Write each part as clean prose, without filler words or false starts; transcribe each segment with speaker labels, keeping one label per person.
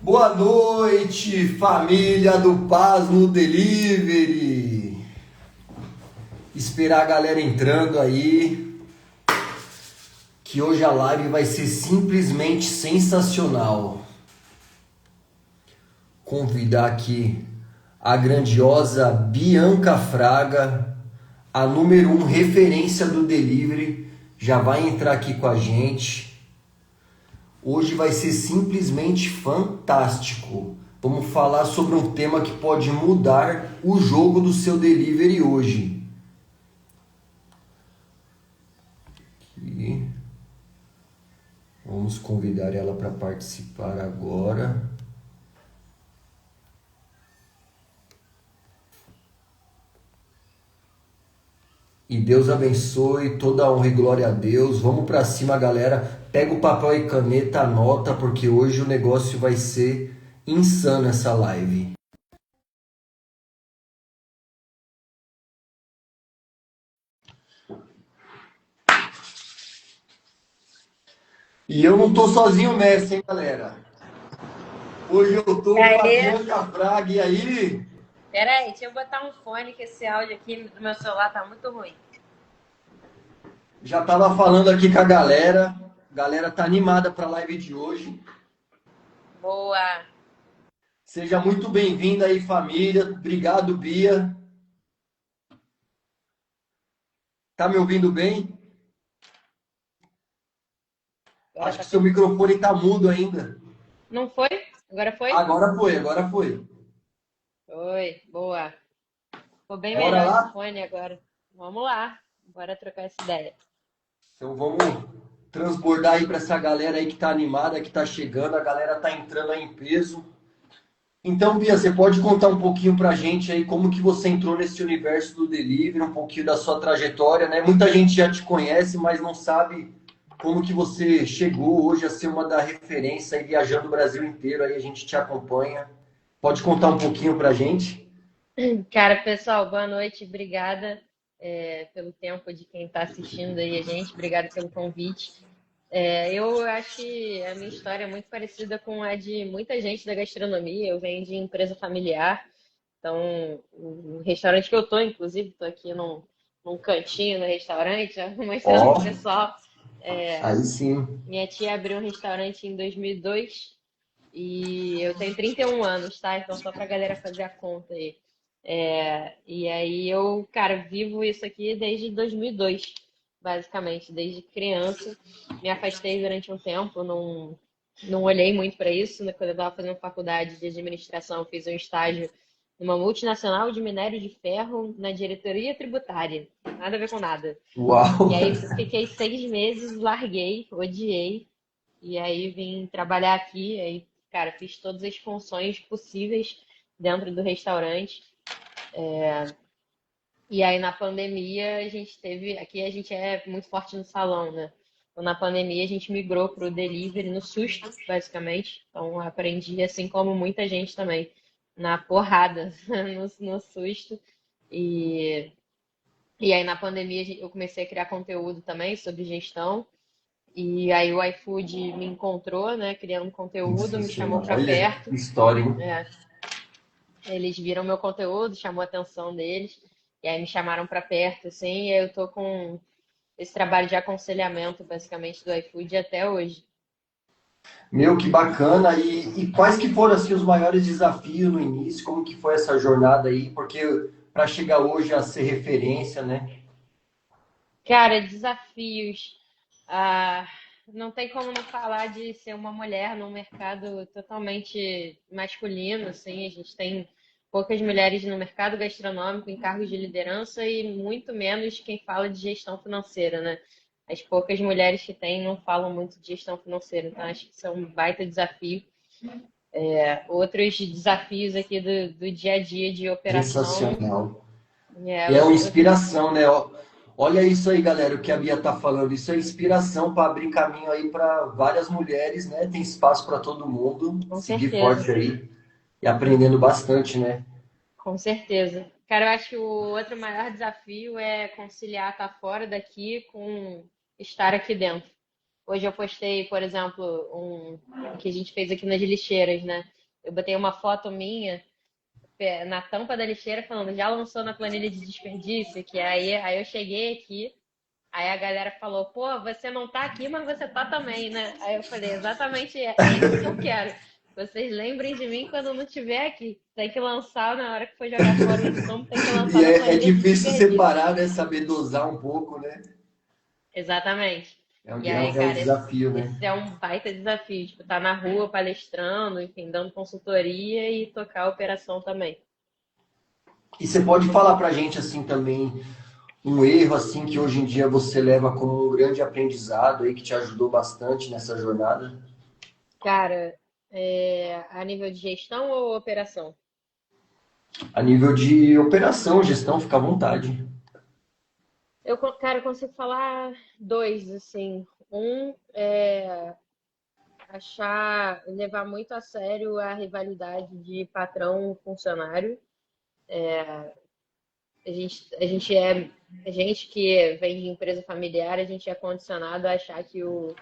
Speaker 1: Boa noite, família do Paz no Delivery. Esperar a galera entrando aí, que hoje a live vai ser simplesmente sensacional. Convidar aqui a grandiosa Bianca Fraga, a número 1 referência do Delivery, já vai entrar aqui com a gente. Hoje vai ser simplesmente fantástico. Vamos falar sobre um tema que pode mudar o jogo do seu delivery hoje. Aqui. Vamos convidar ela para participar agora. E Deus abençoe, toda honra e glória a Deus. Vamos para cima, galera. Pega o papel e caneta, anota, porque hoje o negócio vai ser insano essa live. E eu não tô sozinho nessa, hein, galera? Hoje eu tô com a Bianca Fraga, e aí?
Speaker 2: Peraí, deixa eu botar um fone, que esse áudio aqui do meu celular tá muito ruim.
Speaker 1: Já tava falando aqui com a galera. A galera tá animada para a live de hoje.
Speaker 2: Boa.
Speaker 1: Seja muito bem-vinda aí, família. Obrigado, Bia. Tá me ouvindo bem?
Speaker 2: Agora
Speaker 1: Acho
Speaker 2: tá
Speaker 1: que seu
Speaker 2: perfeito.
Speaker 1: microfone tá mudo ainda.
Speaker 2: Não foi? Agora foi?
Speaker 1: Agora foi, agora foi.
Speaker 2: Foi, boa. Ficou bem
Speaker 1: Bora
Speaker 2: melhor esse
Speaker 1: lá?
Speaker 2: fone agora. Vamos lá. Bora trocar essa ideia.
Speaker 1: Então vamos transbordar aí para essa galera aí que tá animada, que tá chegando. A galera tá entrando aí em peso. Então, Bia, você pode contar um pouquinho pra gente aí como que você entrou nesse universo do delivery, um pouquinho da sua trajetória, né? Muita gente já te conhece, mas não sabe como que você chegou hoje a ser uma da referência aí viajando o Brasil inteiro, aí a gente te acompanha. Pode contar um pouquinho pra gente?
Speaker 2: Cara, pessoal, boa noite. Obrigada, pelo tempo de quem está assistindo aí a gente. Obrigada pelo convite. Eu acho que a minha história é muito parecida com a de muita gente da gastronomia. Eu venho de empresa familiar. Então, o restaurante que eu tô, inclusive, tô aqui num cantinho no restaurante, ó, mostrando
Speaker 1: Ó,
Speaker 2: pro pessoal.
Speaker 1: aí sim.
Speaker 2: Minha tia abriu um restaurante em 2002 e eu tenho 31 anos, tá? Então, só pra galera fazer a conta aí. E aí eu, cara, vivo isso aqui desde 2002, basicamente, desde criança. Me afastei durante um tempo, não olhei muito para isso, né? Quando eu estava fazendo faculdade de administração, eu fiz um estágio numa multinacional de minério de ferro na diretoria tributária. Nada a ver com nada.
Speaker 1: Uau!
Speaker 2: E aí fiquei 6 meses, larguei, odiei. E aí vim trabalhar aqui, aí, cara, fiz todas as funções possíveis dentro do restaurante. E aí na pandemia a gente teve, aqui a gente é muito forte no salão, né? Então na pandemia a gente migrou para o delivery no susto, basicamente. Então aprendi, assim como muita gente também, na porrada, no susto. E, e aí na pandemia eu comecei a criar conteúdo também sobre gestão. E aí o iFood me encontrou, né, criando conteúdo, me chamou
Speaker 1: Sensacional.
Speaker 2: para
Speaker 1: Olha
Speaker 2: perto.
Speaker 1: que história, hein?
Speaker 2: É, eles viram meu conteúdo, chamou a atenção deles, e aí me chamaram para perto, assim, e aí eu tô com esse trabalho de aconselhamento, basicamente, do iFood até hoje.
Speaker 1: Meu, que bacana. E quais que foram assim os maiores desafios no início? Como que foi essa jornada aí? Porque para chegar hoje a ser referência, né?
Speaker 2: Cara, desafios. Ah, não tem como não falar de ser uma mulher num mercado totalmente masculino, assim, a gente tem poucas mulheres no mercado gastronômico em cargos de liderança e muito menos quem fala de gestão financeira, né? As poucas mulheres que tem não falam muito de gestão financeira, então acho que isso é um baita desafio. Outros desafios aqui do dia a dia de operação,
Speaker 1: Sensacional.
Speaker 2: é,
Speaker 1: E é uma
Speaker 2: outros.
Speaker 1: inspiração, né? Olha isso aí, galera, o que a Bia tá falando. Isso é inspiração para abrir caminho aí para várias mulheres, né? Tem espaço para todo mundo
Speaker 2: Com
Speaker 1: seguir
Speaker 2: certeza.
Speaker 1: forte aí e aprendendo bastante, né?
Speaker 2: Com certeza. Cara, eu acho que o outro maior desafio é conciliar estar fora daqui com estar aqui dentro. Hoje eu postei, por exemplo, um que a gente fez aqui nas lixeiras, né? eu botei uma foto minha na tampa da lixeira falando, já lançou na planilha de desperdício, que aí eu cheguei aqui, aí a galera falou, pô, você não tá aqui, mas você tá também, né? Aí eu falei, exatamente, é isso que eu quero. Vocês lembrem de mim quando eu não estiver aqui. Tem que lançar na hora que for jogar fora o insumo, tem que lançar
Speaker 1: E
Speaker 2: na
Speaker 1: é
Speaker 2: planilha de
Speaker 1: difícil
Speaker 2: desperdício.
Speaker 1: separar, né? Saber dosar um pouco, né?
Speaker 2: Exatamente. E aí,
Speaker 1: É um
Speaker 2: cara,
Speaker 1: desafio, né?
Speaker 2: esse é um baita desafio, tipo, tá na rua palestrando, enfim, dando consultoria e tocar a operação também.
Speaker 1: E você pode falar pra gente, assim, também, um erro, assim, que hoje em dia você leva como um grande aprendizado aí, que te ajudou bastante nessa jornada?
Speaker 2: Cara, a nível de gestão ou operação?
Speaker 1: A nível de operação, gestão, fica à vontade.
Speaker 2: Cara, eu consigo falar dois, assim. Um é levar muito a sério a rivalidade de patrão-funcionário. A gente que vem de empresa familiar, a gente é condicionado a achar que o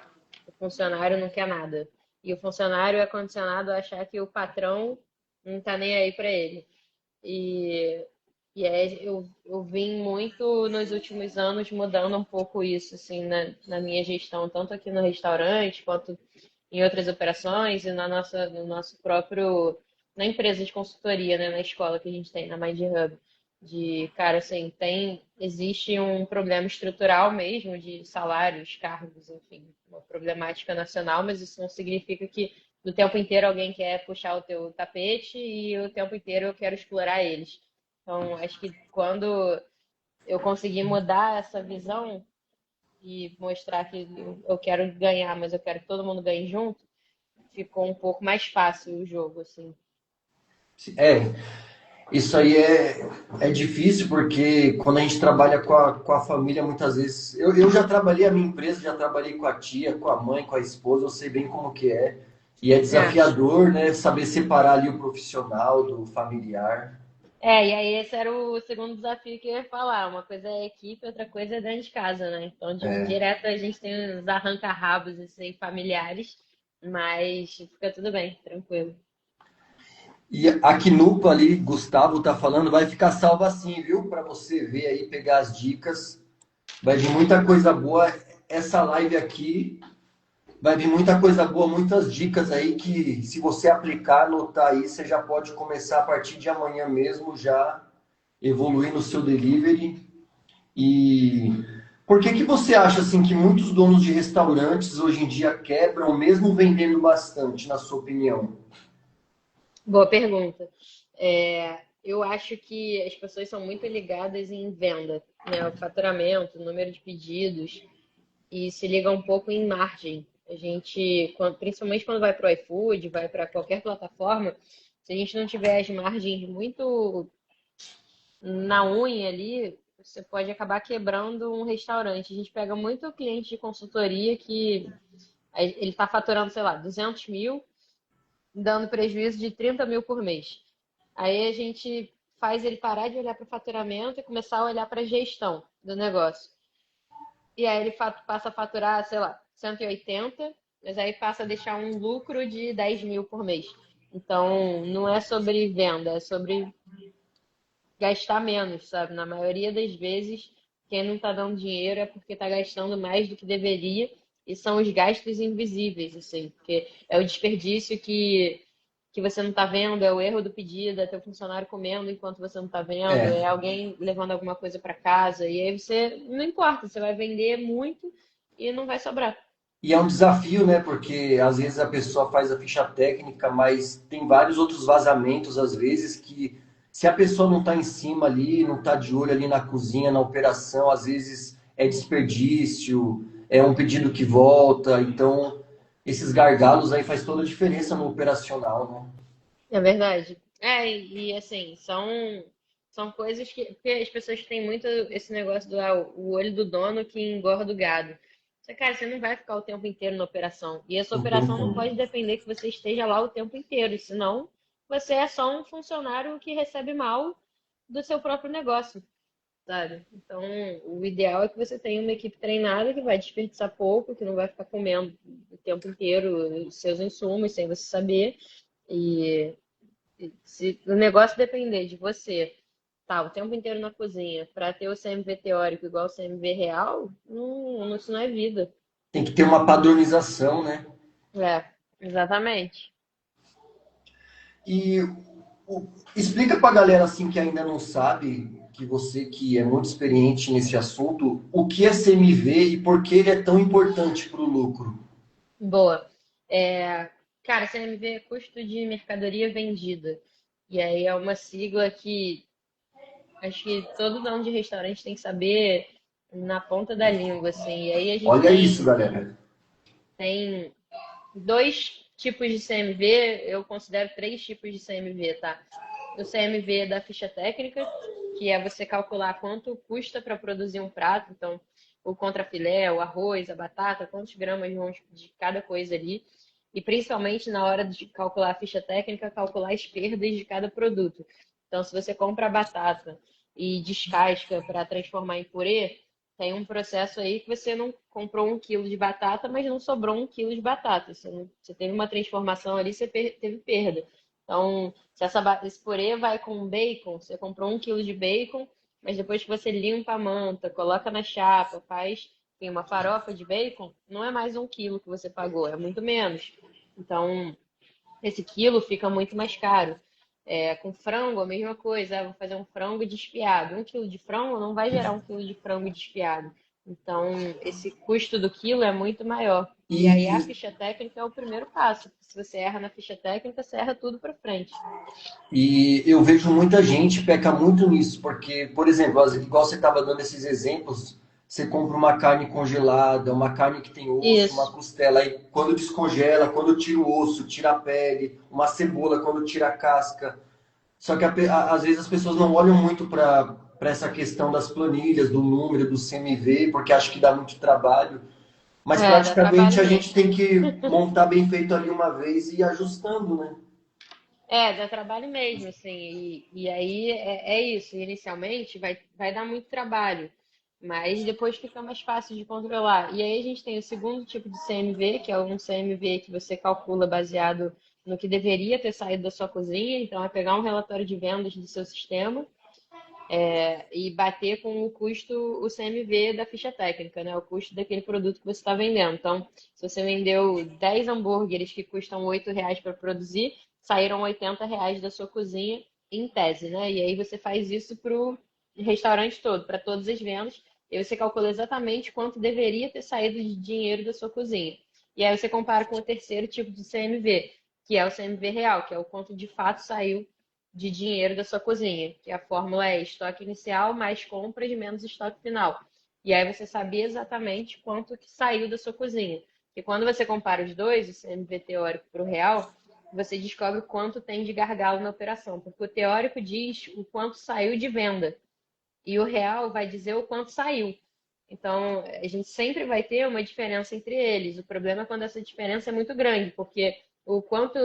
Speaker 2: funcionário não quer nada. E o funcionário é condicionado a achar que o patrão não tá nem aí para ele. E, eu vim muito nos últimos anos mudando um pouco isso, assim, na minha gestão, tanto aqui no restaurante quanto em outras operações e no nosso próprio, na empresa de consultoria, né, na escola que a gente tem, na Mind Hub. Cara, assim, existe um problema estrutural mesmo de salários, cargos, enfim, uma problemática nacional, mas isso não significa que do tempo inteiro alguém quer puxar o teu tapete e o tempo inteiro eu quero explorar eles. Então, acho que quando eu consegui mudar essa visão e mostrar que eu quero ganhar, mas eu quero que todo mundo ganhe junto, ficou um pouco mais fácil o jogo, assim.
Speaker 1: É, isso aí é difícil porque quando a gente trabalha com a família, muitas vezes. Eu já trabalhei a minha empresa, já trabalhei com a tia, com a mãe, com a esposa, eu sei bem como que é. E é
Speaker 2: É.
Speaker 1: desafiador, né? Saber separar ali o profissional do familiar.
Speaker 2: E aí esse era o segundo desafio que eu ia falar. Uma coisa é a equipe, outra coisa é dentro de casa, né? Então, direto a gente tem uns arranca-rabos, assim, familiares, mas fica tudo bem, tranquilo.
Speaker 1: E a Kinupa ali, Gustavo tá falando, vai ficar salva assim, viu? Para você ver aí, pegar as dicas. Vai vir muita coisa boa. Essa live aqui vai vir muita coisa boa, muitas dicas aí que se você aplicar, anotar aí, você já pode começar a partir de amanhã mesmo já evoluir no seu delivery. E por que que você acha assim que muitos donos de restaurantes hoje em dia quebram mesmo vendendo bastante, na sua opinião?
Speaker 2: Boa pergunta. Eu acho que as pessoas são muito ligadas em venda, né? O faturamento, o número de pedidos, e se liga um pouco em margem. Principalmente quando vai para o iFood, vai para qualquer plataforma, se a gente não tiver as margens muito na unha ali, você pode acabar quebrando um restaurante. A gente pega muito cliente de consultoria que ele está faturando, sei lá, 200 mil, dando prejuízo de 30 mil por mês. Aí a gente faz ele parar de olhar para o faturamento e começar a olhar para a gestão do negócio. E aí ele passa a faturar, sei lá, 180, mas aí passa a deixar um lucro de 10 mil por mês. Então, não é sobre venda, é sobre gastar menos, sabe? Na maioria das vezes, quem não está dando dinheiro é porque está gastando mais do que deveria, e são os gastos invisíveis, assim, porque é o desperdício que você não está vendo, é o erro do pedido, é teu funcionário comendo enquanto você não está vendo, é
Speaker 1: É,
Speaker 2: alguém levando alguma coisa para casa, e aí você, não importa, você vai vender muito e não vai sobrar.
Speaker 1: e é um desafio, né? Porque às vezes a pessoa faz a ficha técnica, mas tem vários outros vazamentos, às vezes, que se a pessoa não está em cima ali, não está de olho ali na cozinha, na operação, às vezes é desperdício, é um pedido que volta. Então, esses gargalos aí faz toda a diferença no operacional, né?
Speaker 2: É verdade. Assim, são coisas porque as pessoas têm muito esse negócio o olho do dono que engorda o gado. Cara, você não vai ficar o tempo inteiro na operação. E essa
Speaker 1: Não tem
Speaker 2: operação não pode
Speaker 1: como.
Speaker 2: depender que você esteja lá o tempo inteiro, senão você é só um funcionário que recebe mal do seu próprio negócio, sabe? Então, o ideal é que você tenha uma equipe treinada que vai desperdiçar pouco, que não vai ficar comendo o tempo inteiro os seus insumos sem você saber E se o negócio depender de você tá o tempo inteiro na cozinha para ter o CMV teórico igual o CMV real, isso não é vida.
Speaker 1: Tem que ter uma padronização, né?
Speaker 2: É, exatamente.
Speaker 1: E explica pra galera assim que ainda não sabe, que você que é muito experiente nesse assunto, o que é CMV e por que ele é tão importante para o lucro.
Speaker 2: Boa. É, cara, CMV é custo de mercadoria vendida. E aí é uma sigla que acho que todo dono de restaurante tem que saber na ponta da língua, assim. E aí a gente
Speaker 1: Olha isso,
Speaker 2: tem,
Speaker 1: galera.
Speaker 2: tem dois tipos de CMV, eu considero três tipos de CMV, tá? O CMV da ficha técnica, que é você calcular quanto custa para produzir um prato, então o contrafilé, o arroz, a batata, quantos gramas vão de cada coisa ali. E principalmente na hora de calcular a ficha técnica, calcular as perdas de cada produto. Então, se você compra a batata e descasca para transformar em purê, tem um processo aí que você não comprou 1 quilo de batata, mas não sobrou 1 quilo de batata. Você teve uma transformação ali, você teve perda. Então, se esse purê vai com bacon, você comprou 1 quilo de bacon, mas depois que você limpa a manta, coloca na chapa, faz enfim, uma farofa de bacon, não é mais 1 quilo que você pagou, é muito menos. Então, esse quilo fica muito mais caro. É, com frango, a mesma coisa. Vou fazer um frango desfiado. 1 quilo de frango não vai gerar 1 quilo de frango desfiado. Então, esse custo do quilo é muito maior. E aí, a
Speaker 1: E,
Speaker 2: ficha técnica é o primeiro passo. Se você erra na ficha técnica, você erra tudo para frente.
Speaker 1: e eu vejo muita gente peca muito nisso, porque, por exemplo, igual você estava dando esses exemplos, você compra uma carne congelada, uma carne que tem osso, uma
Speaker 2: Isso.
Speaker 1: costela, aí quando descongela, quando tira o osso, tira a pele, uma cebola, quando tira a casca. Só que às vezes as pessoas não olham muito para essa questão das planilhas, do número, do CMV, porque acham que dá muito trabalho. Mas
Speaker 2: É, dá
Speaker 1: praticamente
Speaker 2: trabalho
Speaker 1: a gente
Speaker 2: mesmo.
Speaker 1: tem que montar bem feito ali uma vez e ir ajustando, né?
Speaker 2: É, dá trabalho mesmo, assim, e aí é isso, inicialmente vai dar muito trabalho, mas depois fica mais fácil de controlar. E aí a gente tem o segundo tipo de CMV, que é um CMV que você calcula baseado no que deveria ter saído da sua cozinha, então é pegar um relatório de vendas do seu sistema e bater com o custo, o CMV da ficha técnica, né? O custo daquele produto que você está vendendo. Então, se você vendeu 10 hambúrgueres que custam R$ 8 para produzir, saíram R$ 80 da sua cozinha em tese, né? E aí você faz isso para o restaurante todo, para todas as vendas, e você calcula exatamente quanto deveria ter saído de dinheiro da sua cozinha. E aí você compara com o terceiro tipo de CMV, que é o CMV real, que é o quanto de fato saiu de dinheiro da sua cozinha, que a fórmula é estoque inicial mais compras menos estoque final. E aí você sabia exatamente quanto que saiu da sua cozinha. E quando você compara os dois, o CMV teórico para o real, você descobre quanto tem de gargalo na operação, porque o teórico diz o quanto saiu de venda e o real vai dizer o quanto saiu. Então, a gente sempre vai ter uma diferença entre eles. O problema é quando essa diferença é muito grande, porque o quanto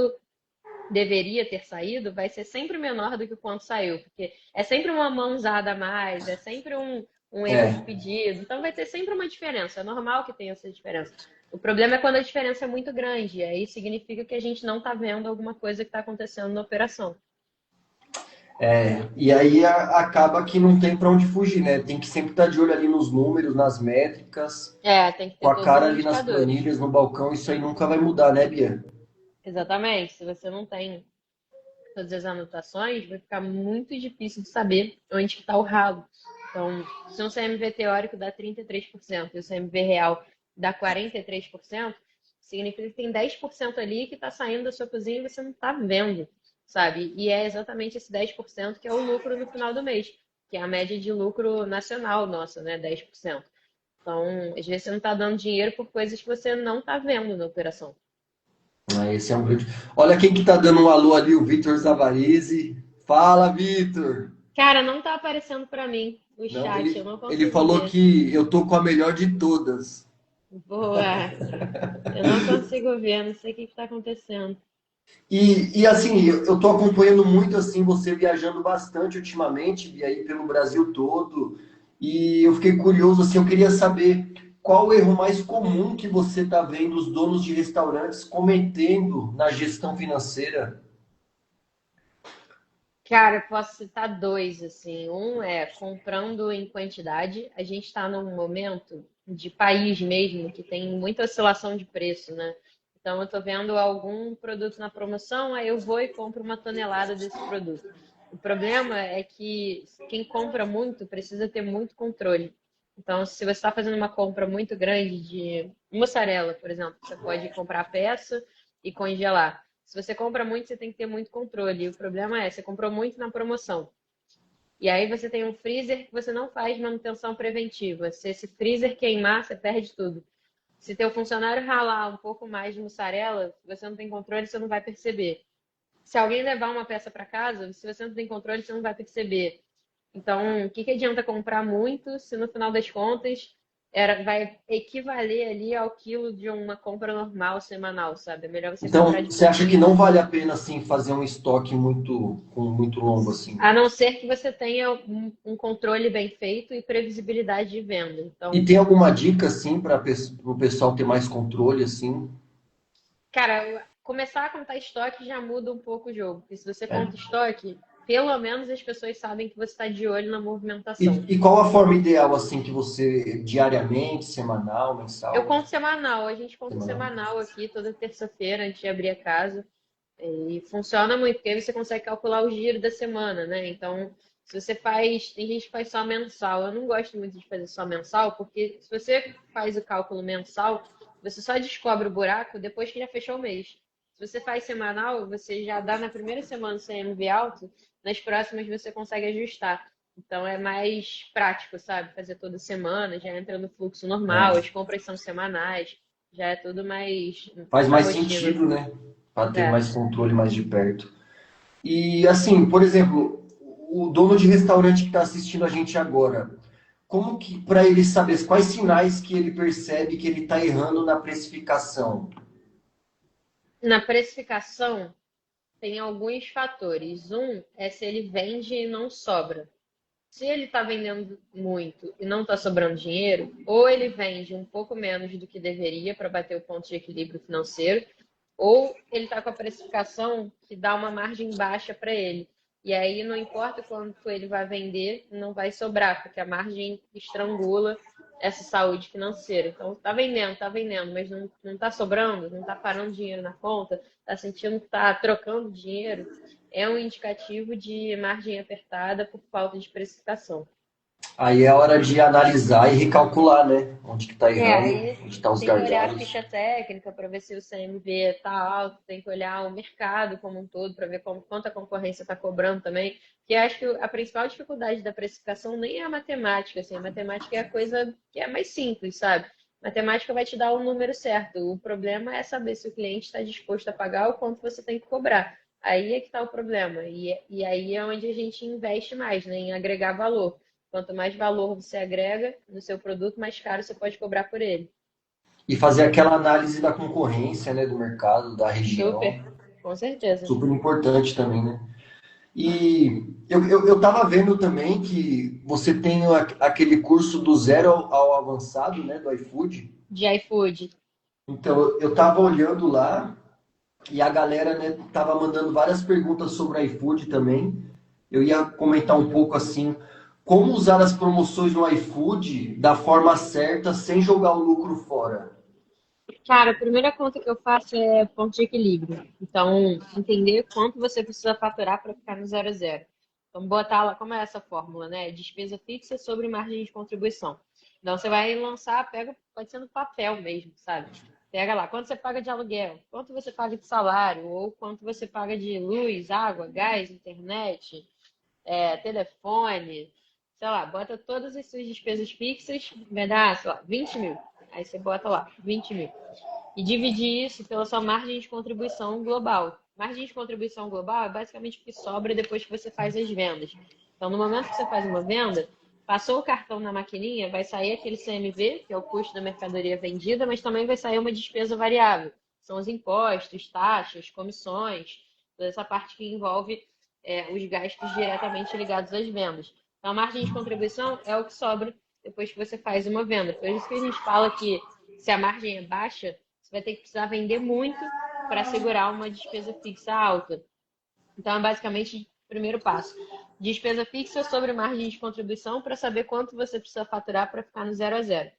Speaker 2: deveria ter saído vai ser sempre menor do que o quanto saiu, porque é sempre uma mãozada a mais, é sempre um erro de
Speaker 1: É,
Speaker 2: pedido, então vai ter sempre uma diferença, é normal que tenha essa diferença. O problema é quando a diferença é muito grande, e aí significa que a gente não está vendo alguma coisa que está acontecendo na operação.
Speaker 1: e aí acaba que não tem para onde fugir, né? Tem que sempre estar de olho ali nos números, nas métricas,
Speaker 2: É, tem que
Speaker 1: com
Speaker 2: ter
Speaker 1: a
Speaker 2: todos os
Speaker 1: cara ali nas
Speaker 2: indicadores.
Speaker 1: planilhas, no balcão, isso aí nunca vai mudar, né, Bia?
Speaker 2: Exatamente. Se você não tem todas as anotações, vai ficar muito difícil de saber onde está o ralo. Então, se um CMV teórico dá 33% e o CMV real dá 43%, significa que tem 10% ali que está saindo da sua cozinha e você não está vendo, sabe? E é exatamente esse 10% que é o lucro no final do mês, que é a média de lucro nacional nossa, né? 10%. Então, às vezes você não está dando dinheiro por coisas que você não está vendo na operação.
Speaker 1: Esse é um grande. Olha quem que tá dando um alô ali, o Vitor Zavarizi. Fala, Vitor!
Speaker 2: Cara, não está aparecendo para mim o
Speaker 1: Não,
Speaker 2: chat, eu não
Speaker 1: ele
Speaker 2: consigo
Speaker 1: falou
Speaker 2: ver.
Speaker 1: que eu tô com a melhor de todas.
Speaker 2: Boa. Eu não consigo ver, não sei o que está acontecendo.
Speaker 1: E assim, eu tô acompanhando muito assim você viajando bastante ultimamente, e aí pelo Brasil todo. E eu fiquei curioso assim, eu queria saber qual o erro mais comum que você tá vendo os donos de restaurantes cometendo na gestão financeira.
Speaker 2: Cara, eu posso citar dois, assim. Um é comprando em quantidade. A gente está num momento de país mesmo que tem muita oscilação de preço, né? Então, eu estou vendo algum produto na promoção, aí eu vou e compro uma tonelada desse produto. O problema é que quem compra muito precisa ter muito controle. Então, se você está fazendo uma compra muito grande de mussarela, por exemplo, você pode comprar a peça e congelar. Se você compra muito, você tem que ter muito controle. E o problema é, você comprou muito na promoção. E aí você tem um freezer que você não faz manutenção preventiva. Se esse freezer queimar, você perde tudo. Se teu funcionário ralar um pouco mais de mussarela, você não tem controle, você não vai perceber. Se alguém levar uma peça para casa, se você não tem controle, você não vai perceber. Então, o que que adianta comprar muito se no final das contas vai equivaler ali ao quilo de uma compra normal semanal, sabe? É melhor você comprar
Speaker 1: Então,
Speaker 2: de
Speaker 1: você acha que
Speaker 2: pouquinho.
Speaker 1: não vale a pena assim fazer um estoque muito longo assim?
Speaker 2: A não ser que você tenha um controle bem feito e previsibilidade de venda.
Speaker 1: E
Speaker 2: Então,
Speaker 1: tem alguma dica assim para o pessoal ter mais controle assim?
Speaker 2: cara, começar a contar estoque já muda um pouco o jogo. Porque se você
Speaker 1: É.
Speaker 2: conta estoque, pelo menos as pessoas sabem que você está de olho na movimentação.
Speaker 1: E qual a forma ideal assim que você diariamente, semanal,
Speaker 2: Eu
Speaker 1: mensal,
Speaker 2: conto semanal, a gente conta
Speaker 1: semanal?
Speaker 2: semanal aqui toda terça-feira antes de abrir a casa. E funciona muito, porque aí você consegue calcular o giro da semana, né? Então, se você faz. Tem gente que faz só mensal. Eu não gosto muito de fazer só mensal, porque se você faz o cálculo mensal, você só descobre o buraco depois que já fechou o mês. Se você faz semanal, você já dá na primeira semana o CMV alto, nas próximas você consegue ajustar. Então é mais prático, sabe? Fazer toda semana, já entra no fluxo normal,
Speaker 1: É.
Speaker 2: as compras são semanais, já é tudo mais
Speaker 1: Faz
Speaker 2: na
Speaker 1: mais
Speaker 2: rotina.
Speaker 1: sentido, né? Para ter
Speaker 2: É.
Speaker 1: mais controle mais de perto. E assim, por exemplo, o dono de restaurante que está assistindo a gente agora, como que para ele saber quais sinais que ele percebe que ele está errando na precificação?
Speaker 2: Na precificação, tem alguns fatores. Um é se ele vende e não sobra. Se ele está vendendo muito e não está sobrando dinheiro, ou ele vende um pouco menos do que deveria para bater o ponto de equilíbrio financeiro, ou ele está com a precificação que dá uma margem baixa para ele. E aí não importa quanto ele vai vender, não vai sobrar, porque a margem estrangula essa saúde financeira. Então, tá vendendo, mas não está sobrando, não está parando dinheiro na conta, está sentindo que está trocando dinheiro, é um indicativo de margem apertada por falta de precificação.
Speaker 1: Aí é hora de analisar e recalcular, né? Onde que está errando,
Speaker 2: Aí
Speaker 1: onde estão os
Speaker 2: tem que olhar a
Speaker 1: gargalos.
Speaker 2: ficha técnica para ver se o CMV está alto, tem que olhar o mercado como um todo para ver quanto a concorrência está cobrando também. Que acho que a principal dificuldade da precificação nem é a matemática, assim, a matemática é a coisa que é mais simples, sabe? A matemática vai te dar o número certo. O problema é saber se o cliente está disposto a pagar o quanto você tem que cobrar. Aí é que está o problema. E aí é onde a gente investe mais, né, em agregar valor. Quanto mais valor você agrega no seu produto, mais caro você pode cobrar por ele.
Speaker 1: E fazer aquela análise da concorrência, né? Do mercado, da região.
Speaker 2: Super, com certeza.
Speaker 1: Super importante também, né? E eu tava vendo também que você tem aquele curso do zero ao avançado, né? Do iFood.
Speaker 2: De iFood.
Speaker 1: Então, eu tava olhando lá e a galera, né, tava mandando várias perguntas sobre o iFood também. Eu ia comentar um pouco assim, como usar as promoções no iFood da forma certa sem jogar o lucro fora.
Speaker 2: Cara, a primeira conta que eu faço é ponto de equilíbrio. Então, entender quanto você precisa faturar para ficar no zero a zero. Então, botar lá, como é essa fórmula, né? Despesa fixa sobre margem de contribuição. Então, você vai lançar, pega, pode ser no papel mesmo, sabe? Pega lá, quanto você paga de aluguel, quanto você paga de salário, ou quanto você paga de luz, água, gás, internet, telefone, sei lá, bota todas as suas despesas fixas, vai dar, sei lá, 20 mil. Aí você bota lá, 20 mil. E dividir isso pela sua margem de contribuição global. Margem de contribuição global é basicamente o que sobra depois que você faz as vendas. Então, no momento que você faz uma venda, passou o cartão na maquininha, vai sair aquele CMV, que é o custo da mercadoria vendida, mas também vai sair uma despesa variável. São os impostos, taxas, comissões, toda essa parte que envolve os gastos diretamente ligados às vendas. Então, a margem de contribuição é o que sobra depois que você faz uma venda. Por isso que a gente fala que se a margem é baixa, você vai ter que precisar vender muito para segurar uma despesa fixa alta. Então, é basicamente Primeiro passo. Despesa fixa sobre margem de contribuição para saber quanto você precisa faturar para ficar no zero a zero.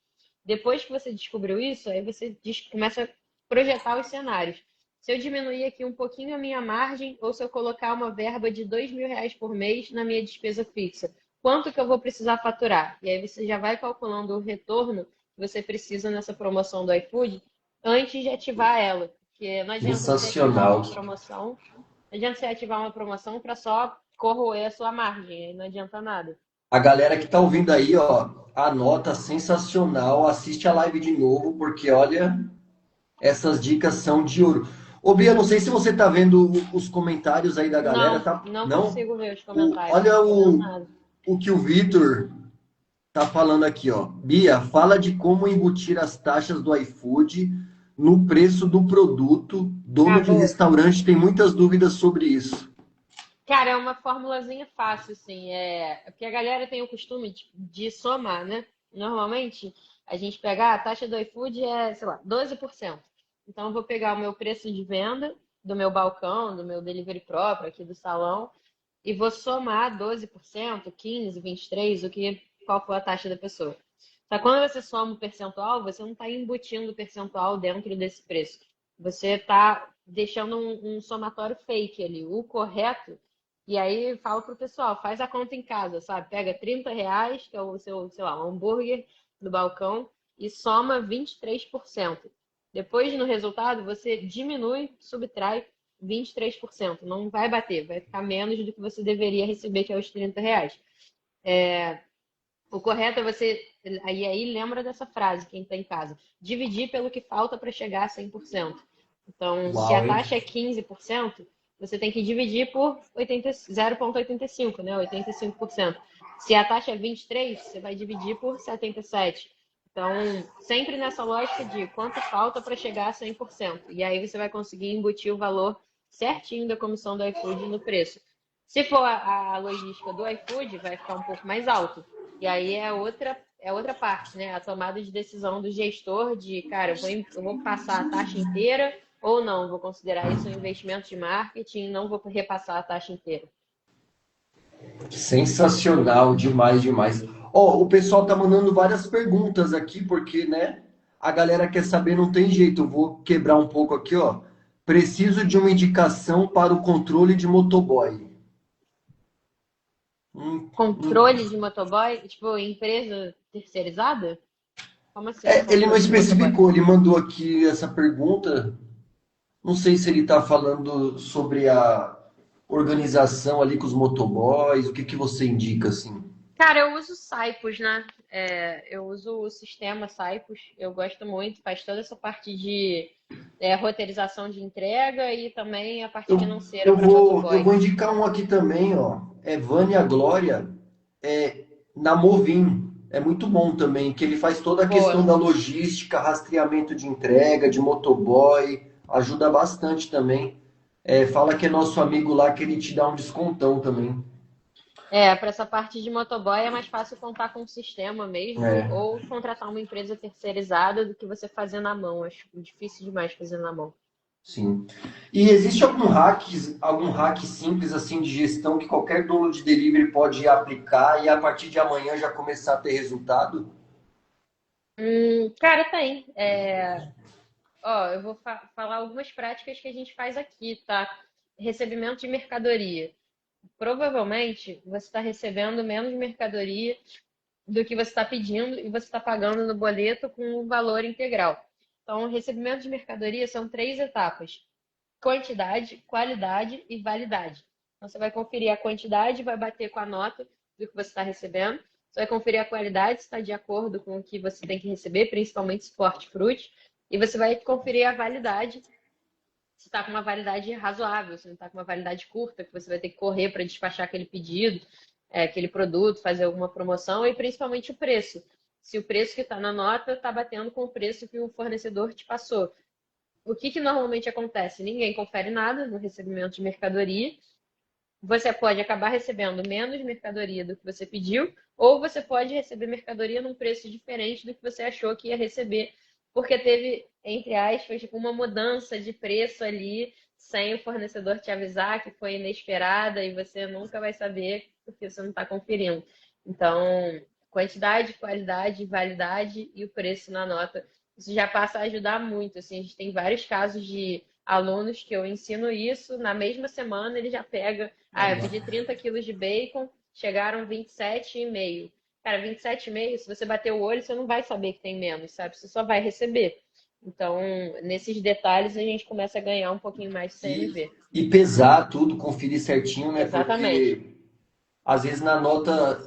Speaker 2: Depois que você descobriu isso, aí você começa a projetar os cenários. Se eu diminuir aqui um pouquinho a minha margem ou se eu colocar uma verba de R$ 2.000 por mês na minha despesa fixa, quanto que eu vou precisar faturar? E aí você já vai calculando o retorno que você precisa nessa promoção do iFood antes de ativar ela. Porque não adianta você ativar
Speaker 1: Sensacional.
Speaker 2: uma promoção, não adianta você ativar uma promoção para só corroer a sua margem, aí não adianta nada.
Speaker 1: A galera que tá ouvindo aí, ó, anota, sensacional, assiste a live de novo, porque olha, essas dicas são de ouro. Ô, Bia, não sei se você tá vendo os comentários aí da galera,
Speaker 2: Não,
Speaker 1: tá?
Speaker 2: não
Speaker 1: Não?
Speaker 2: consigo ver os comentários,
Speaker 1: Olha
Speaker 2: não tô vendo nada.
Speaker 1: o que o Vitor tá falando aqui, ó. Bia, fala de como embutir as taxas do iFood no preço do produto. Dono
Speaker 2: Ah,
Speaker 1: de
Speaker 2: boa.
Speaker 1: restaurante tem muitas dúvidas sobre isso.
Speaker 2: Cara, é uma formulazinha fácil, assim. É porque a galera tem o costume de somar, né? Normalmente, a gente pega a taxa do iFood é, sei lá, 12%. Então, eu vou pegar o meu preço de venda do meu balcão, do meu delivery próprio aqui do salão, e vou somar 12%, 15, 23, qual for a taxa da pessoa. Só que quando você soma o percentual, você não está embutindo o percentual dentro desse preço. Você está deixando um somatório fake ali. O correto, e aí falo pro pessoal, faz a conta em casa, sabe? Pega R$ 30, que é o seu, sei lá, um hambúrguer do balcão, e soma 23%. Depois, no resultado, você diminui, subtrai 23%. Não vai bater, vai ficar menos do que você deveria receber, que é os R$ 30. O correto é você. Aí lembra dessa frase, quem está em casa: dividir pelo que falta para chegar a 100%. Então, se a
Speaker 1: Uau, hein?
Speaker 2: taxa é 15%, você tem que dividir por 0,85, né? 85%. Se a taxa é 23%, você vai dividir por 77%. Então, sempre nessa lógica de quanto falta para chegar a 100%. E aí você vai conseguir embutir o valor certinho da comissão do iFood no preço. Se for a logística do iFood, vai ficar um pouco mais alto. E aí é outra parte, né? A tomada de decisão do gestor de, cara, eu vou passar a taxa inteira ou não, vou considerar isso um investimento de marketing, não vou repassar a taxa inteira.
Speaker 1: Sensacional, demais, demais. Ó, o pessoal tá mandando várias perguntas aqui, porque, né, a galera quer saber, não tem jeito. Eu vou quebrar um pouco aqui, ó. Preciso de uma indicação para o controle de motoboy. Hum.
Speaker 2: Controle de motoboy, tipo, empresa terceirizada? Como assim,
Speaker 1: Ele não
Speaker 2: controle de motoboy?
Speaker 1: especificou, ele mandou aqui essa pergunta. Não sei se ele tá falando sobre a organização ali com os motoboys, o que que você indica, assim?
Speaker 2: Cara, eu uso Saipos, né? Eu uso o sistema Saipos, eu gosto muito, faz toda essa parte de roteirização de entrega e também a parte
Speaker 1: Eu,
Speaker 2: financeira
Speaker 1: eu
Speaker 2: para
Speaker 1: vou, eu
Speaker 2: motoboy.
Speaker 1: vou indicar um aqui também, ó. É Vânia Glória, na Movin. É muito bom também, que ele faz toda a questão
Speaker 2: Boa.
Speaker 1: da logística, rastreamento de entrega, de motoboy, ajuda bastante também. Fala que é nosso amigo lá, que ele te dá um descontão também.
Speaker 2: Para essa parte de motoboy é mais fácil contar com um sistema mesmo
Speaker 1: É,
Speaker 2: ou contratar uma empresa terceirizada do que você fazer na mão. Acho difícil demais fazer na mão.
Speaker 1: sim. E existe algum hack simples assim de gestão que qualquer dono de delivery pode aplicar e a partir de amanhã já começar a ter resultado?
Speaker 2: Cara, tem. Ó, eu vou falar algumas práticas que a gente faz aqui, tá? Recebimento de mercadoria. Provavelmente você está recebendo menos mercadoria do que você está pedindo e você está pagando no boleto com o valor integral. Então, o recebimento de mercadoria são três etapas: quantidade, qualidade e validade. Então, você vai conferir a quantidade, vai bater com a nota do que você está recebendo. Você vai conferir a qualidade, se está de acordo com o que você tem que receber, principalmente suporte fruit. E você vai conferir a validade, se está com uma validade razoável, se não está com uma validade curta, que você vai ter que correr para despachar aquele pedido, aquele produto, fazer alguma promoção, e principalmente o preço. Se o preço que está na nota está batendo com o preço que o fornecedor te passou. O que normalmente acontece? Ninguém confere nada no recebimento de mercadoria. Você pode acabar recebendo menos mercadoria do que você pediu, ou você pode receber mercadoria num preço diferente do que você achou que ia receber, porque teve, entre aspas, uma mudança de preço ali sem o fornecedor te avisar que foi inesperada e você nunca vai saber porque você não está conferindo. Então, quantidade, qualidade, validade e o preço na nota, isso já passa a ajudar muito. Assim, a gente tem vários casos de alunos que eu ensino isso, na mesma semana ele já pega, eu pedi 30 quilos de bacon, chegaram 27,5. Cara, 27,5, se você bater o olho, você não vai saber que tem menos, sabe? Você só vai receber. Então, nesses detalhes, a gente começa a ganhar um pouquinho mais de CMV.
Speaker 1: E pesar tudo, conferir certinho, né?
Speaker 2: Exatamente.
Speaker 1: Porque às vezes na nota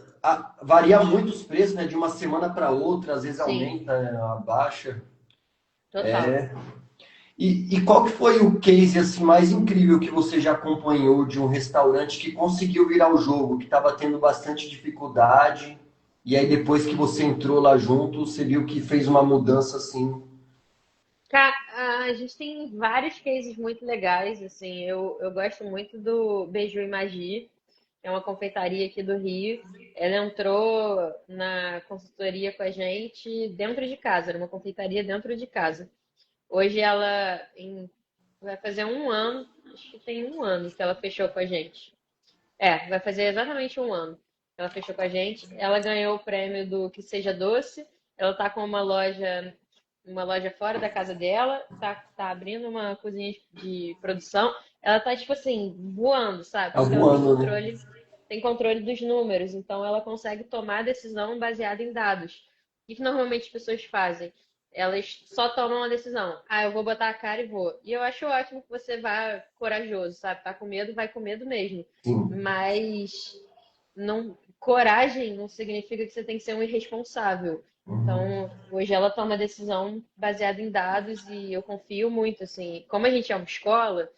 Speaker 1: varia muito os preços, né? De uma semana para outra, às vezes
Speaker 2: Sim,
Speaker 1: aumenta, abaixa.
Speaker 2: total.
Speaker 1: E qual que foi o case assim mais incrível que você já acompanhou de um restaurante que conseguiu virar o jogo, que estava tendo bastante dificuldade, e aí depois que você entrou lá junto, você viu que fez uma mudança assim?
Speaker 2: A gente tem vários cases muito legais, assim, eu gosto muito do Beiju e Magi, que é uma confeitaria aqui do Rio. Ela entrou na consultoria com a gente dentro de casa, era uma confeitaria dentro de casa. Hoje vai fazer um ano, acho que tem um ano que ela fechou com a gente. Vai fazer exatamente um ano que ela fechou com a gente. Ela ganhou o prêmio do Que Seja Doce. Ela tá com uma loja fora da casa dela, tá abrindo uma cozinha de produção. Ela tá, tipo assim, voando, sabe?
Speaker 1: Tá
Speaker 2: Porque ela
Speaker 1: voando, né?
Speaker 2: tem controle dos números, então ela consegue tomar decisão baseada em dados. O que normalmente as pessoas fazem? Elas só tomam a decisão. Eu vou botar a cara e vou. E eu acho ótimo que você vá corajoso, sabe? Tá com medo, vai com medo mesmo.
Speaker 1: Sim.
Speaker 2: Mas não, coragem não significa que você tem que ser um irresponsável.
Speaker 1: Uhum.
Speaker 2: Então, hoje ela toma decisão baseada em dados e eu confio muito, assim. Como a gente é uma escola,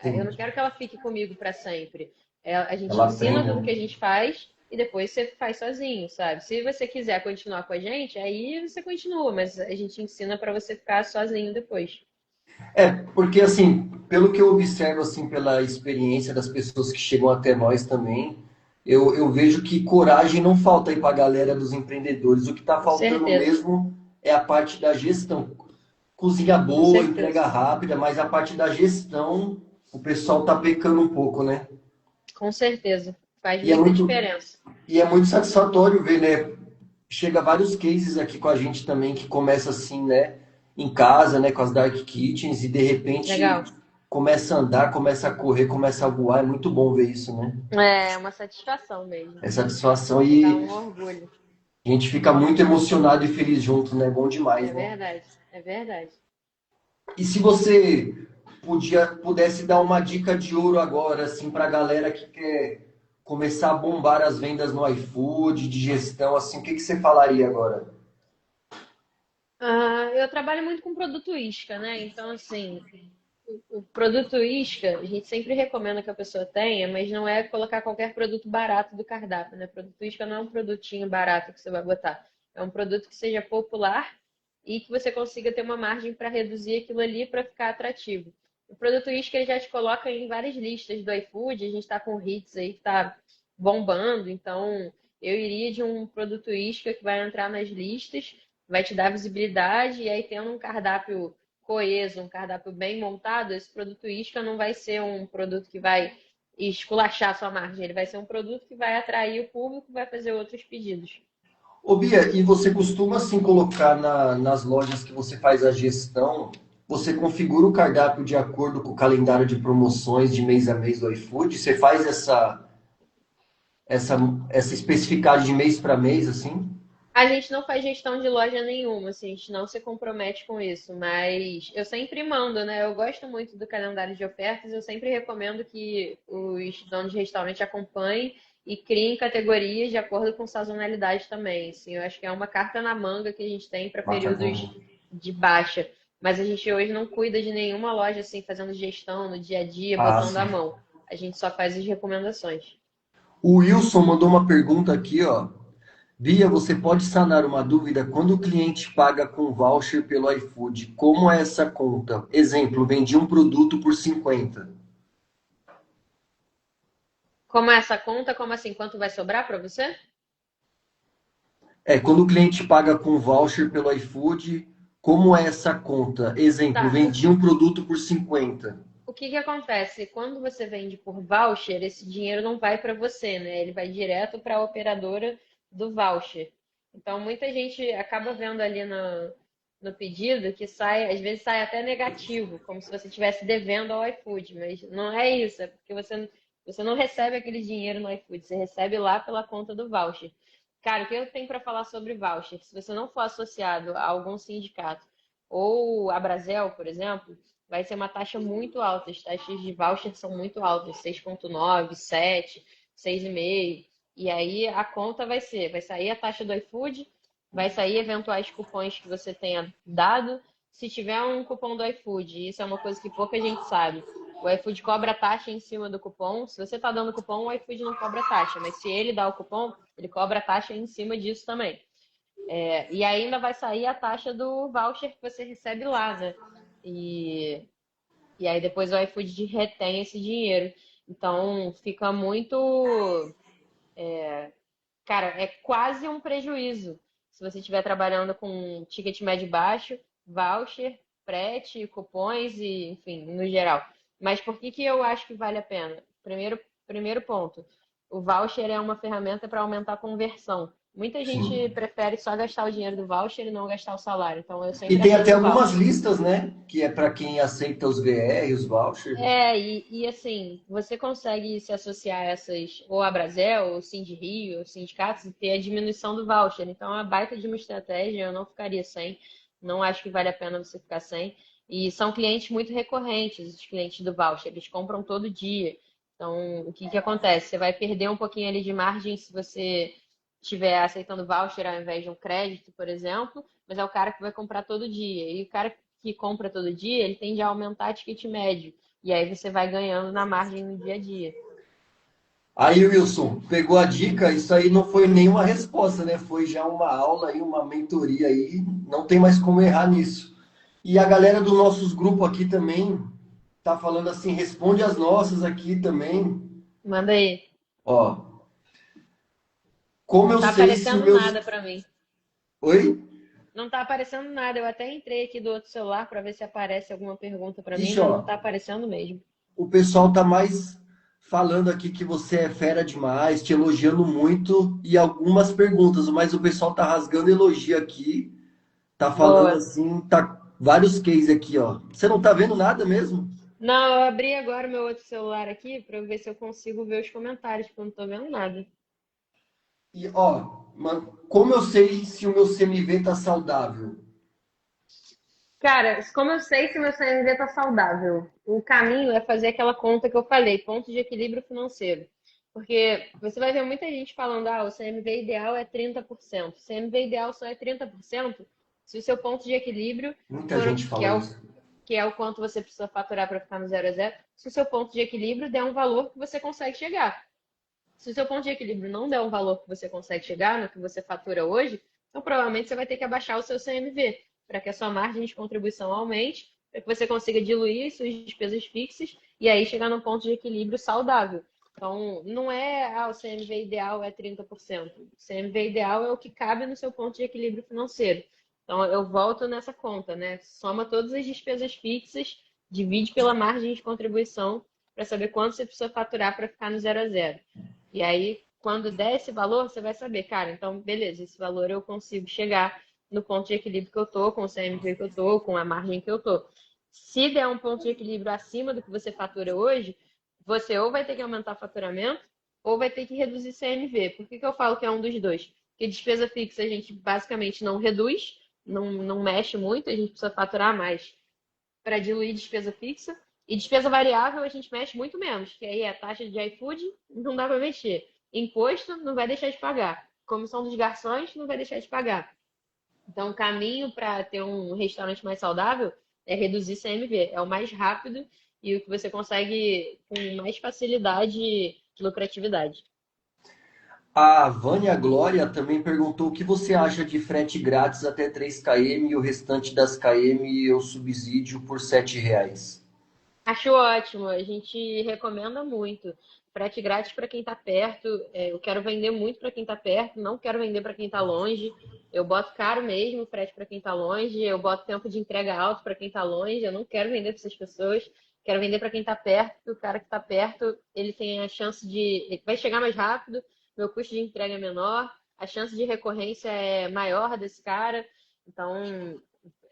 Speaker 2: eu não
Speaker 1: Sim.
Speaker 2: quero que ela fique comigo para sempre. A gente
Speaker 1: Ela
Speaker 2: ensina
Speaker 1: aprende,
Speaker 2: tudo que a
Speaker 1: né?
Speaker 2: gente faz e depois você faz sozinho, sabe? Se você quiser continuar com a gente, aí você continua, mas a gente ensina para você ficar sozinho depois.
Speaker 1: Porque assim, pelo que eu observo assim pela experiência das pessoas que chegam até nós também, eu vejo que coragem não falta aí para a galera dos empreendedores. O que está
Speaker 2: Com
Speaker 1: faltando
Speaker 2: certeza,
Speaker 1: mesmo é a parte da gestão. Cozinha
Speaker 2: com
Speaker 1: boa,
Speaker 2: certeza,
Speaker 1: entrega rápida, mas a parte da gestão o pessoal tá pecando um pouco, né?
Speaker 2: com certeza. Faz
Speaker 1: E é
Speaker 2: muita
Speaker 1: muito,
Speaker 2: diferença.
Speaker 1: e é muito satisfatório ver, né? Chega vários cases aqui com a gente também que começa assim, né? Em casa, né? Com as dark kitchens e de repente
Speaker 2: Legal.
Speaker 1: começa a andar, começa a correr, começa a voar. É muito bom ver isso, né?
Speaker 2: É uma satisfação mesmo.
Speaker 1: É satisfação
Speaker 2: Dá
Speaker 1: e
Speaker 2: um orgulho.
Speaker 1: a gente fica muito emocionado e feliz junto, né? Bom demais,
Speaker 2: É
Speaker 1: né?
Speaker 2: verdade, é verdade.
Speaker 1: E se você pudesse dar uma dica de ouro agora, assim, para a galera que quer começar a bombar as vendas no iFood, de gestão, assim, o que que você falaria agora?
Speaker 2: Eu trabalho muito com produto isca, né? Então, assim, o produto isca, a gente sempre recomenda que a pessoa tenha, mas não é colocar qualquer produto barato do cardápio, né? Produto isca não é um produtinho barato que você vai botar. É um produto que seja popular e que você consiga ter uma margem para reduzir aquilo ali para ficar atrativo. O produto isca ele já te coloca em várias listas do iFood, a gente está com hits aí que está bombando, então eu iria de um produto isca que vai entrar nas listas, vai te dar visibilidade e aí tendo um cardápio coeso, um cardápio bem montado, esse produto isca não vai ser um produto que vai esculachar a sua margem, ele vai ser um produto que vai atrair o público e vai fazer outros pedidos.
Speaker 1: Ô Bia, e você costuma, assim, colocar nas lojas que você faz a gestão, você configura o cardápio de acordo com o calendário de promoções de mês a mês do iFood? Você faz essa, essa especificagem de mês para mês, assim?
Speaker 2: A gente não faz gestão de loja nenhuma, assim, a gente não se compromete com isso, mas eu sempre mando, né? Eu gosto muito do calendário de ofertas, eu sempre recomendo que os donos de restaurante acompanhem e criem categorias de acordo com sazonalidade também. Assim, eu acho que é uma carta na manga que a gente tem para
Speaker 1: Bacana.
Speaker 2: períodos de baixa, mas a gente hoje não cuida de nenhuma loja assim, fazendo gestão no dia a dia,
Speaker 1: Ah,
Speaker 2: botando a
Speaker 1: sim.
Speaker 2: mão. A gente só faz as recomendações.
Speaker 1: O Wilson mandou uma pergunta aqui, ó. Bia, você pode sanar uma dúvida? Quando o cliente paga com voucher pelo iFood, como é essa conta? Exemplo, vendi um produto por 50.
Speaker 2: Como é essa conta? Como assim? Quanto vai sobrar para você?
Speaker 1: Quando o cliente paga com voucher pelo iFood, como é essa conta? Exemplo,
Speaker 2: Tá.
Speaker 1: vendi um produto por 50.
Speaker 2: O que que acontece? Quando você vende por voucher, esse dinheiro não vai para você, né? Ele vai direto para a operadora do voucher. Então, muita gente acaba vendo ali no pedido que sai, às vezes sai até negativo, como se você estivesse devendo ao iFood, mas não é isso, é porque você não recebe aquele dinheiro no iFood, você recebe lá pela conta do voucher. Cara, o que eu tenho para falar sobre voucher? Se você não for associado a algum sindicato ou a Brasel, por exemplo, vai ser uma taxa muito alta. As taxas de voucher são muito altas, 6,9, 7, 6,5. E aí a conta vai sair a taxa do iFood, vai sair eventuais cupons que você tenha dado. Se tiver um cupom do iFood, isso é uma coisa que pouca gente sabe. O iFood cobra taxa em cima do cupom. Se você está dando cupom, o iFood não cobra taxa. Mas se ele dá o cupom, ele cobra taxa em cima disso também. E ainda vai sair a taxa do voucher que você recebe lá, né? E, e aí depois o iFood retém esse dinheiro. Então fica muito. Cara, é quase um prejuízo se você estiver trabalhando com ticket médio baixo, voucher, frete, cupons e, enfim, no geral. Mas por que que eu acho que vale a pena? Primeiro ponto, o voucher é uma ferramenta para aumentar a conversão. Muita gente
Speaker 1: Sim.
Speaker 2: prefere só gastar o dinheiro do voucher e não gastar o salário. Então eu
Speaker 1: E
Speaker 2: sempre
Speaker 1: tem até
Speaker 2: aceito o
Speaker 1: algumas
Speaker 2: voucher.
Speaker 1: listas, né? Que é para quem aceita os VR, os vouchers.
Speaker 2: E assim, você consegue se associar a essas, ou a Brasel, ou Sind Rio, ou sindicatos, e ter a diminuição do voucher. Então, é uma baita de uma estratégia, eu não ficaria sem, não acho que vale a pena você ficar sem. E são clientes muito recorrentes, os clientes do voucher, eles compram todo dia. Então, o que que acontece? Você vai perder um pouquinho ali de margem se você estiver aceitando voucher ao invés de um crédito, por exemplo, mas é o cara que vai comprar todo dia. E o cara que compra todo dia, ele tende a aumentar o ticket médio. E aí você vai ganhando na margem no dia a dia.
Speaker 1: Aí, Wilson, pegou a dica? Isso aí não foi nenhuma resposta, né? Foi já uma aula aí, uma mentoria aí. Não tem mais como errar nisso. E a galera dos nossos grupos aqui também tá falando assim, responde as nossas aqui também.
Speaker 2: Manda aí.
Speaker 1: Ó, como
Speaker 2: Não
Speaker 1: eu
Speaker 2: tá
Speaker 1: sei se o
Speaker 2: aparecendo
Speaker 1: meu...
Speaker 2: nada pra mim.
Speaker 1: Oi?
Speaker 2: Não tá aparecendo nada. Eu até entrei aqui do outro celular pra ver se aparece alguma pergunta pra mim,
Speaker 1: Ixi,
Speaker 2: mas
Speaker 1: ó,
Speaker 2: não tá aparecendo mesmo.
Speaker 1: o pessoal tá mais falando aqui que você é fera demais, te elogiando muito e algumas perguntas, mas o pessoal tá rasgando elogio aqui, tá falando
Speaker 2: Boa.
Speaker 1: assim, tá vários cases aqui, ó. Você não tá vendo nada mesmo?
Speaker 2: Não, eu abri agora o meu outro celular aqui pra eu ver se eu consigo ver os comentários, porque eu não tô vendo nada.
Speaker 1: E ó, mano, como eu sei se o meu CMV tá saudável?
Speaker 2: Cara, como eu sei se meu CMV tá saudável? O caminho é fazer aquela conta que eu falei, ponto de equilíbrio financeiro. Porque você vai ver muita gente falando, o CMV ideal é 30%. O CMV ideal só é 30% se o seu ponto de equilíbrio
Speaker 1: Muita
Speaker 2: for,
Speaker 1: gente fala isso.
Speaker 2: que é o quanto você precisa faturar para ficar no zero a zero, se o seu ponto de equilíbrio der um valor que você consegue chegar. Se o seu ponto de equilíbrio não der um valor que você consegue chegar, no que você fatura hoje, então provavelmente você vai ter que abaixar o seu CMV para que a sua margem de contribuição aumente, para que você consiga diluir suas despesas fixas e aí chegar num ponto de equilíbrio saudável. Então, não é, o CMV ideal é 30%. O CMV ideal é o que cabe no seu ponto de equilíbrio financeiro. Então, eu volto nessa conta, né? Soma todas as despesas fixas, divide pela margem de contribuição para saber quanto você precisa faturar para ficar no zero a zero. E aí, quando der esse valor, você vai saber, cara, então, beleza, esse valor eu consigo chegar no ponto de equilíbrio que eu tô, com o CMV que eu tô, com a margem que eu tô. Se der um ponto de equilíbrio acima do que você fatura hoje, você ou vai ter que aumentar o faturamento ou vai ter que reduzir CMV. Por que que eu falo que é um dos dois? Porque despesa fixa a gente basicamente não reduz, não mexe muito, a gente precisa faturar mais para diluir despesa fixa. E despesa variável a gente mexe muito menos, que aí é a taxa de iFood, não dá para mexer. Imposto não vai deixar de pagar. Comissão dos garçons não vai deixar de pagar. Então, o caminho para ter um restaurante mais saudável é reduzir CMV. É o mais rápido e o que você consegue com mais facilidade e lucratividade.
Speaker 1: A Vânia Glória também perguntou o que você acha de frete grátis até 3 km e o restante das km eu subsídio por R$ 7.
Speaker 2: Acho ótimo, a gente recomenda muito. Frete grátis para quem está perto. Eu quero vender muito para quem está perto, não quero vender para quem está longe. Eu boto caro mesmo o frete para quem está longe, eu boto tempo de entrega alto para quem está longe. Eu não quero vender para essas pessoas. Quero vender para quem está perto, porque o cara que está perto, ele tem a chance de. Ele vai chegar mais rápido, meu custo de entrega é menor, a chance de recorrência é maior desse cara. Então,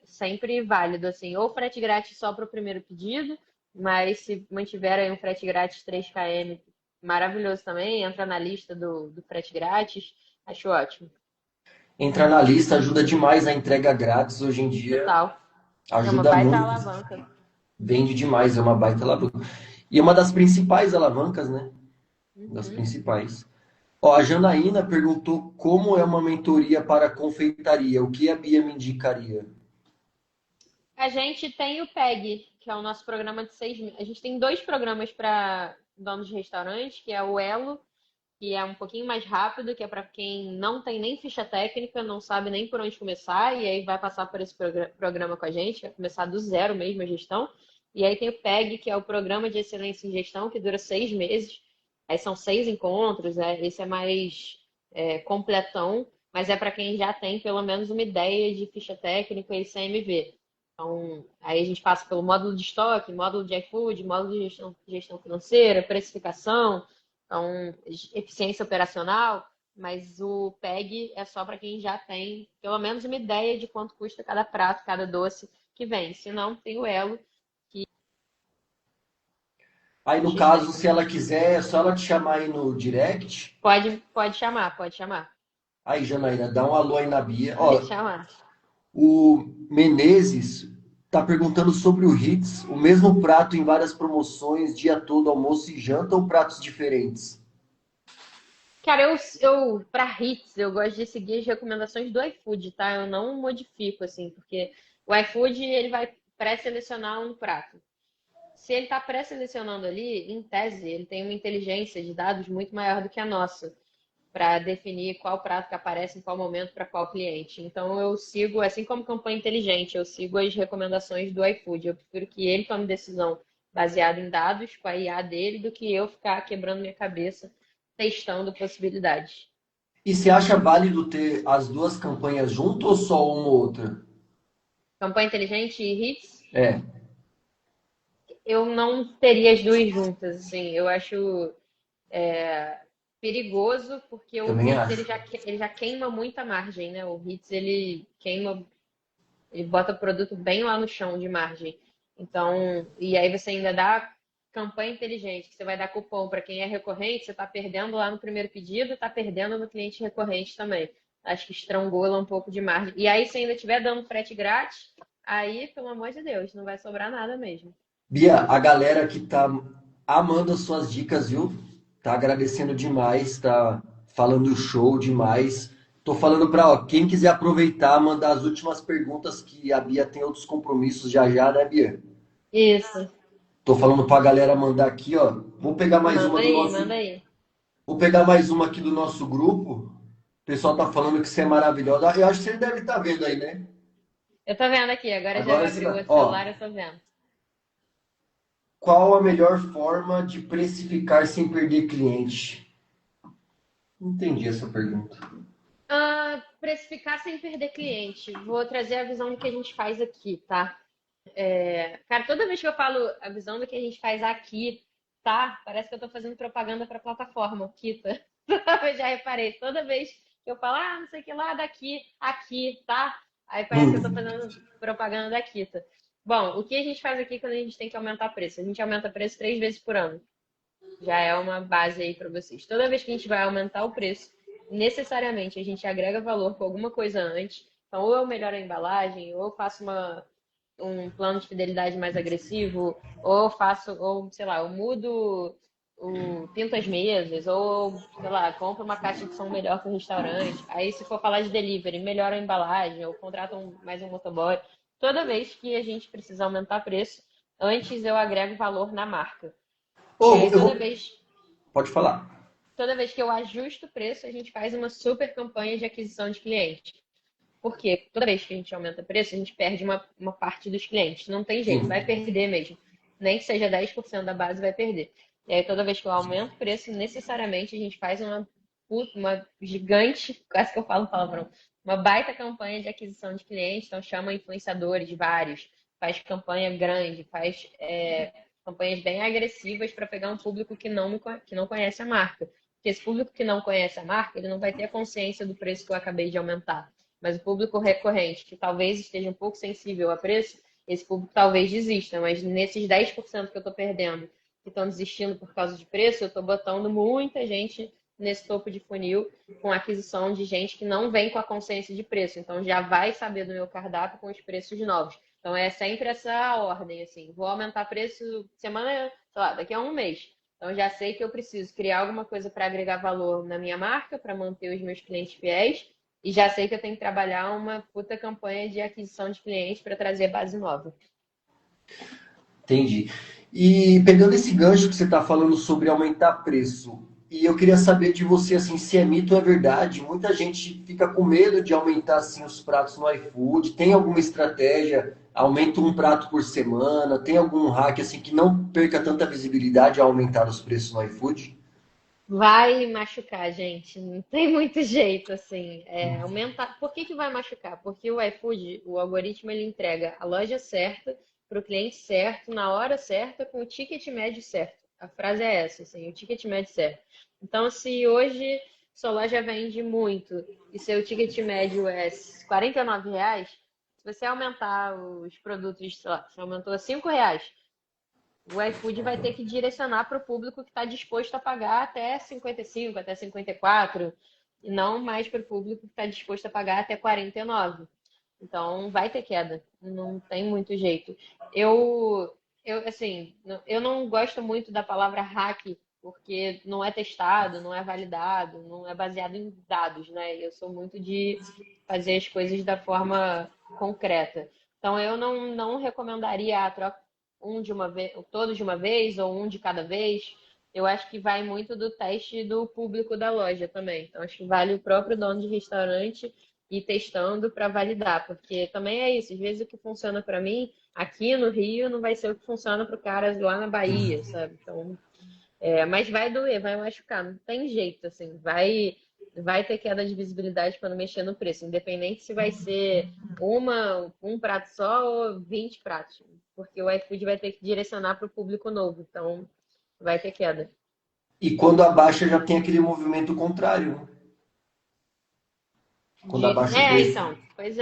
Speaker 2: sempre válido, assim. Ou frete grátis só para o primeiro pedido, mas se mantiver aí um frete grátis 3 km, maravilhoso também. Entra na lista do frete grátis, acho ótimo.
Speaker 1: Entrar na lista ajuda demais a entrega grátis hoje em dia.
Speaker 2: Total. É uma
Speaker 1: Ajuda
Speaker 2: baita
Speaker 1: muito.
Speaker 2: alavanca.
Speaker 1: Vende demais, é uma baita alavanca. E é uma das principais alavancas, né? Das
Speaker 2: Uhum.
Speaker 1: principais. Ó, a Janaína perguntou como é uma mentoria para confeitaria. O que a Bia me indicaria?
Speaker 2: A gente tem o PEG, que é o nosso programa de 6 meses. A gente tem 2 programas para donos de restaurante, que é o Elo, que é um pouquinho mais rápido, que é para quem não tem nem ficha técnica, não sabe nem por onde começar, e aí vai passar por esse programa com a gente, vai começar do zero mesmo a gestão. E aí tem o PEG, que é o Programa de Excelência em Gestão, que dura 6 meses. Aí são 6 encontros, esse é mais completão, mas é para quem já tem pelo menos uma ideia de ficha técnica e CMV. Então, aí a gente passa pelo módulo de estoque, módulo de iFood, módulo de gestão financeira, precificação, então, eficiência operacional, mas o PEG é só para quem já tem pelo menos uma ideia de quanto custa cada prato, cada doce que vem. Se não, tem o Elo, que
Speaker 1: Aí, no caso,
Speaker 2: X10.
Speaker 1: se ela quiser, é só ela te chamar aí no direct.
Speaker 2: Pode chamar, pode chamar.
Speaker 1: Aí, Janaína, dá um alô aí na Bia.
Speaker 2: Pode
Speaker 1: Ó,
Speaker 2: chamar.
Speaker 1: o Menezes tá perguntando sobre o Hits. O mesmo prato em várias promoções, dia todo, almoço e janta ou pratos diferentes?
Speaker 2: Cara, eu para hits, eu gosto de seguir as recomendações do iFood, tá? Eu não modifico, assim, porque o iFood, ele vai pré-selecionar um prato. Se ele está pré-selecionando ali, em tese, ele tem uma inteligência de dados muito maior do que a nossa, para definir qual prato que aparece em qual momento para qual cliente. Então eu sigo, assim como campanha inteligente, eu sigo as recomendações do iFood. Eu prefiro que ele tome decisão baseada em dados com a IA dele do que eu ficar quebrando minha cabeça testando possibilidades.
Speaker 1: E você acha válido ter as duas campanhas junto ou só uma ou outra?
Speaker 2: Campanha inteligente e hits,
Speaker 1: É,
Speaker 2: eu não teria as duas juntas, assim. Eu acho perigoso, porque o
Speaker 1: também
Speaker 2: Hits
Speaker 1: acho.
Speaker 2: ele já queima muita margem, né? O Hits ele queima, ele bota o produto bem lá no chão de margem. Então, e aí você ainda dá campanha inteligente, que você vai dar cupom para quem é recorrente, você está perdendo lá no primeiro pedido, está perdendo no cliente recorrente também. Acho que estrangula um pouco de margem. E aí, se ainda estiver dando frete grátis, aí, pelo amor de Deus, não vai sobrar nada mesmo.
Speaker 1: Bia, a galera que tá amando as suas dicas, viu? Tá agradecendo demais, tá falando show demais. Tô falando pra, ó, quem quiser aproveitar, mandar as últimas perguntas que a Bia tem outros compromissos já já, né, Bia?
Speaker 2: Isso.
Speaker 1: Tô falando pra galera mandar aqui, ó. Vou pegar mais uma
Speaker 2: Manda
Speaker 1: do
Speaker 2: aí,
Speaker 1: nosso,
Speaker 2: manda aí.
Speaker 1: vou pegar mais uma aqui do nosso grupo. O pessoal tá falando que você é maravilhosa. Eu acho que você deve estar vendo aí, né?
Speaker 2: Eu tô vendo aqui, agora já
Speaker 1: Agora você
Speaker 2: abriu o
Speaker 1: vai.
Speaker 2: outro
Speaker 1: Ó,
Speaker 2: celular, eu tô vendo.
Speaker 1: qual a melhor forma de precificar sem perder cliente? Não entendi essa pergunta.
Speaker 2: Precificar sem perder cliente. Vou trazer a visão do que a gente faz aqui, tá? Cara, toda vez que eu falo a visão do que a gente faz aqui, tá? Parece que eu tô fazendo propaganda pra plataforma, Kita. Eu já reparei. Toda vez que eu falo, não sei o que lá, daqui, aqui, tá? Aí parece que eu tô
Speaker 1: Hum.
Speaker 2: fazendo propaganda da Kita. Bom, o que a gente faz aqui quando a gente tem que aumentar preço? A gente aumenta preço 3 vezes por ano. Já é uma base aí para vocês. Toda vez que a gente vai aumentar o preço, necessariamente a gente agrega valor com alguma coisa antes. Então, ou eu melhoro a embalagem, ou eu faço um plano de fidelidade mais agressivo, ou eu faço, ou sei lá, eu mudo pinto as mesas, ou sei lá, compro uma caixa de som melhor para o restaurante. Aí, se for falar de delivery, melhora a embalagem, ou contrata mais um motoboy. Toda vez que a gente precisa aumentar preço, antes eu agrego valor na marca. E
Speaker 1: Ou
Speaker 2: aí,
Speaker 1: eu vou. Pode falar.
Speaker 2: toda vez que eu ajusto o preço, a gente faz uma super campanha de aquisição de cliente. Porque toda vez que a gente aumenta o preço, a gente perde uma parte dos clientes. Não tem jeito, vai
Speaker 1: Sim.
Speaker 2: perder mesmo. Nem que seja 10% da base, vai perder. E aí, toda vez que eu aumento o preço, necessariamente a gente faz uma gigante, quase que eu falo palavrão, uma baita campanha de aquisição de clientes. Então, chama influenciadores vários, faz campanha grande, faz campanhas bem agressivas para pegar um público que não conhece a marca. Porque esse público que não conhece a marca, ele não vai ter a consciência do preço que eu acabei de aumentar. Mas o público recorrente, que talvez esteja um pouco sensível a preço, esse público talvez desista. Mas nesses 10% que eu estou perdendo, que estão desistindo por causa de preço, eu estou botando muita gente nesse topo de funil com aquisição de gente que não vem com a consciência de preço. Então já vai saber do meu cardápio com os preços novos. Então é sempre essa ordem, assim, vou aumentar preço semana, sei lá, daqui a um mês. Então já sei que eu preciso criar alguma coisa para agregar valor na minha marca, para manter os meus clientes fiéis, e já sei que eu tenho que trabalhar uma puta campanha de aquisição de clientes para trazer base nova.
Speaker 1: Entendi. E pegando esse gancho que você está falando sobre aumentar preço, e eu queria saber de você assim, se é mito ou é verdade. Muita gente fica com medo de aumentar assim os pratos no iFood. Tem alguma estratégia? Aumenta um prato por semana? Tem algum hack assim que não perca tanta visibilidade ao aumentar os preços no iFood?
Speaker 2: Vai machucar, gente. Não tem muito jeito, assim. Aumentar. Por que que vai machucar? Porque o iFood, o algoritmo, ele entrega a loja certa para o cliente certo, na hora certa, com o ticket médio certo. A frase é essa, assim, o ticket médio certo. Então, se hoje sua loja vende muito e seu ticket médio é R$ 49, se você aumentar os produtos, sei lá, você aumentou a R$ 5, o iFood vai ter que direcionar para o público que está disposto a pagar até 55, até 54, e não mais para o público que está disposto a pagar até 49. Então, vai ter queda, não tem muito jeito. Assim, eu não gosto muito da palavra hack, porque não é testado, não é validado, não é baseado em dados, né? Eu sou muito de fazer as coisas da forma concreta. Então, eu não recomendaria a troca um de uma vez, todos de uma vez ou um de cada vez. Eu acho que vai muito do teste do público da loja também. Então, acho que vale o próprio dono de restaurante ir testando para validar, porque também é isso. Às vezes o que funciona para mim aqui no Rio não vai ser o que funciona para o cara lá na Bahia, sabe? Então, mas vai doer, vai machucar, não tem jeito, assim, vai ter queda de visibilidade quando mexer no preço, independente se vai ser um prato só ou 20 pratos, porque o iFood vai ter que direcionar para o público novo, então vai ter queda.
Speaker 1: E quando abaixa já tem aquele movimento contrário, né? Quando abaixa o preço.
Speaker 2: Então, pois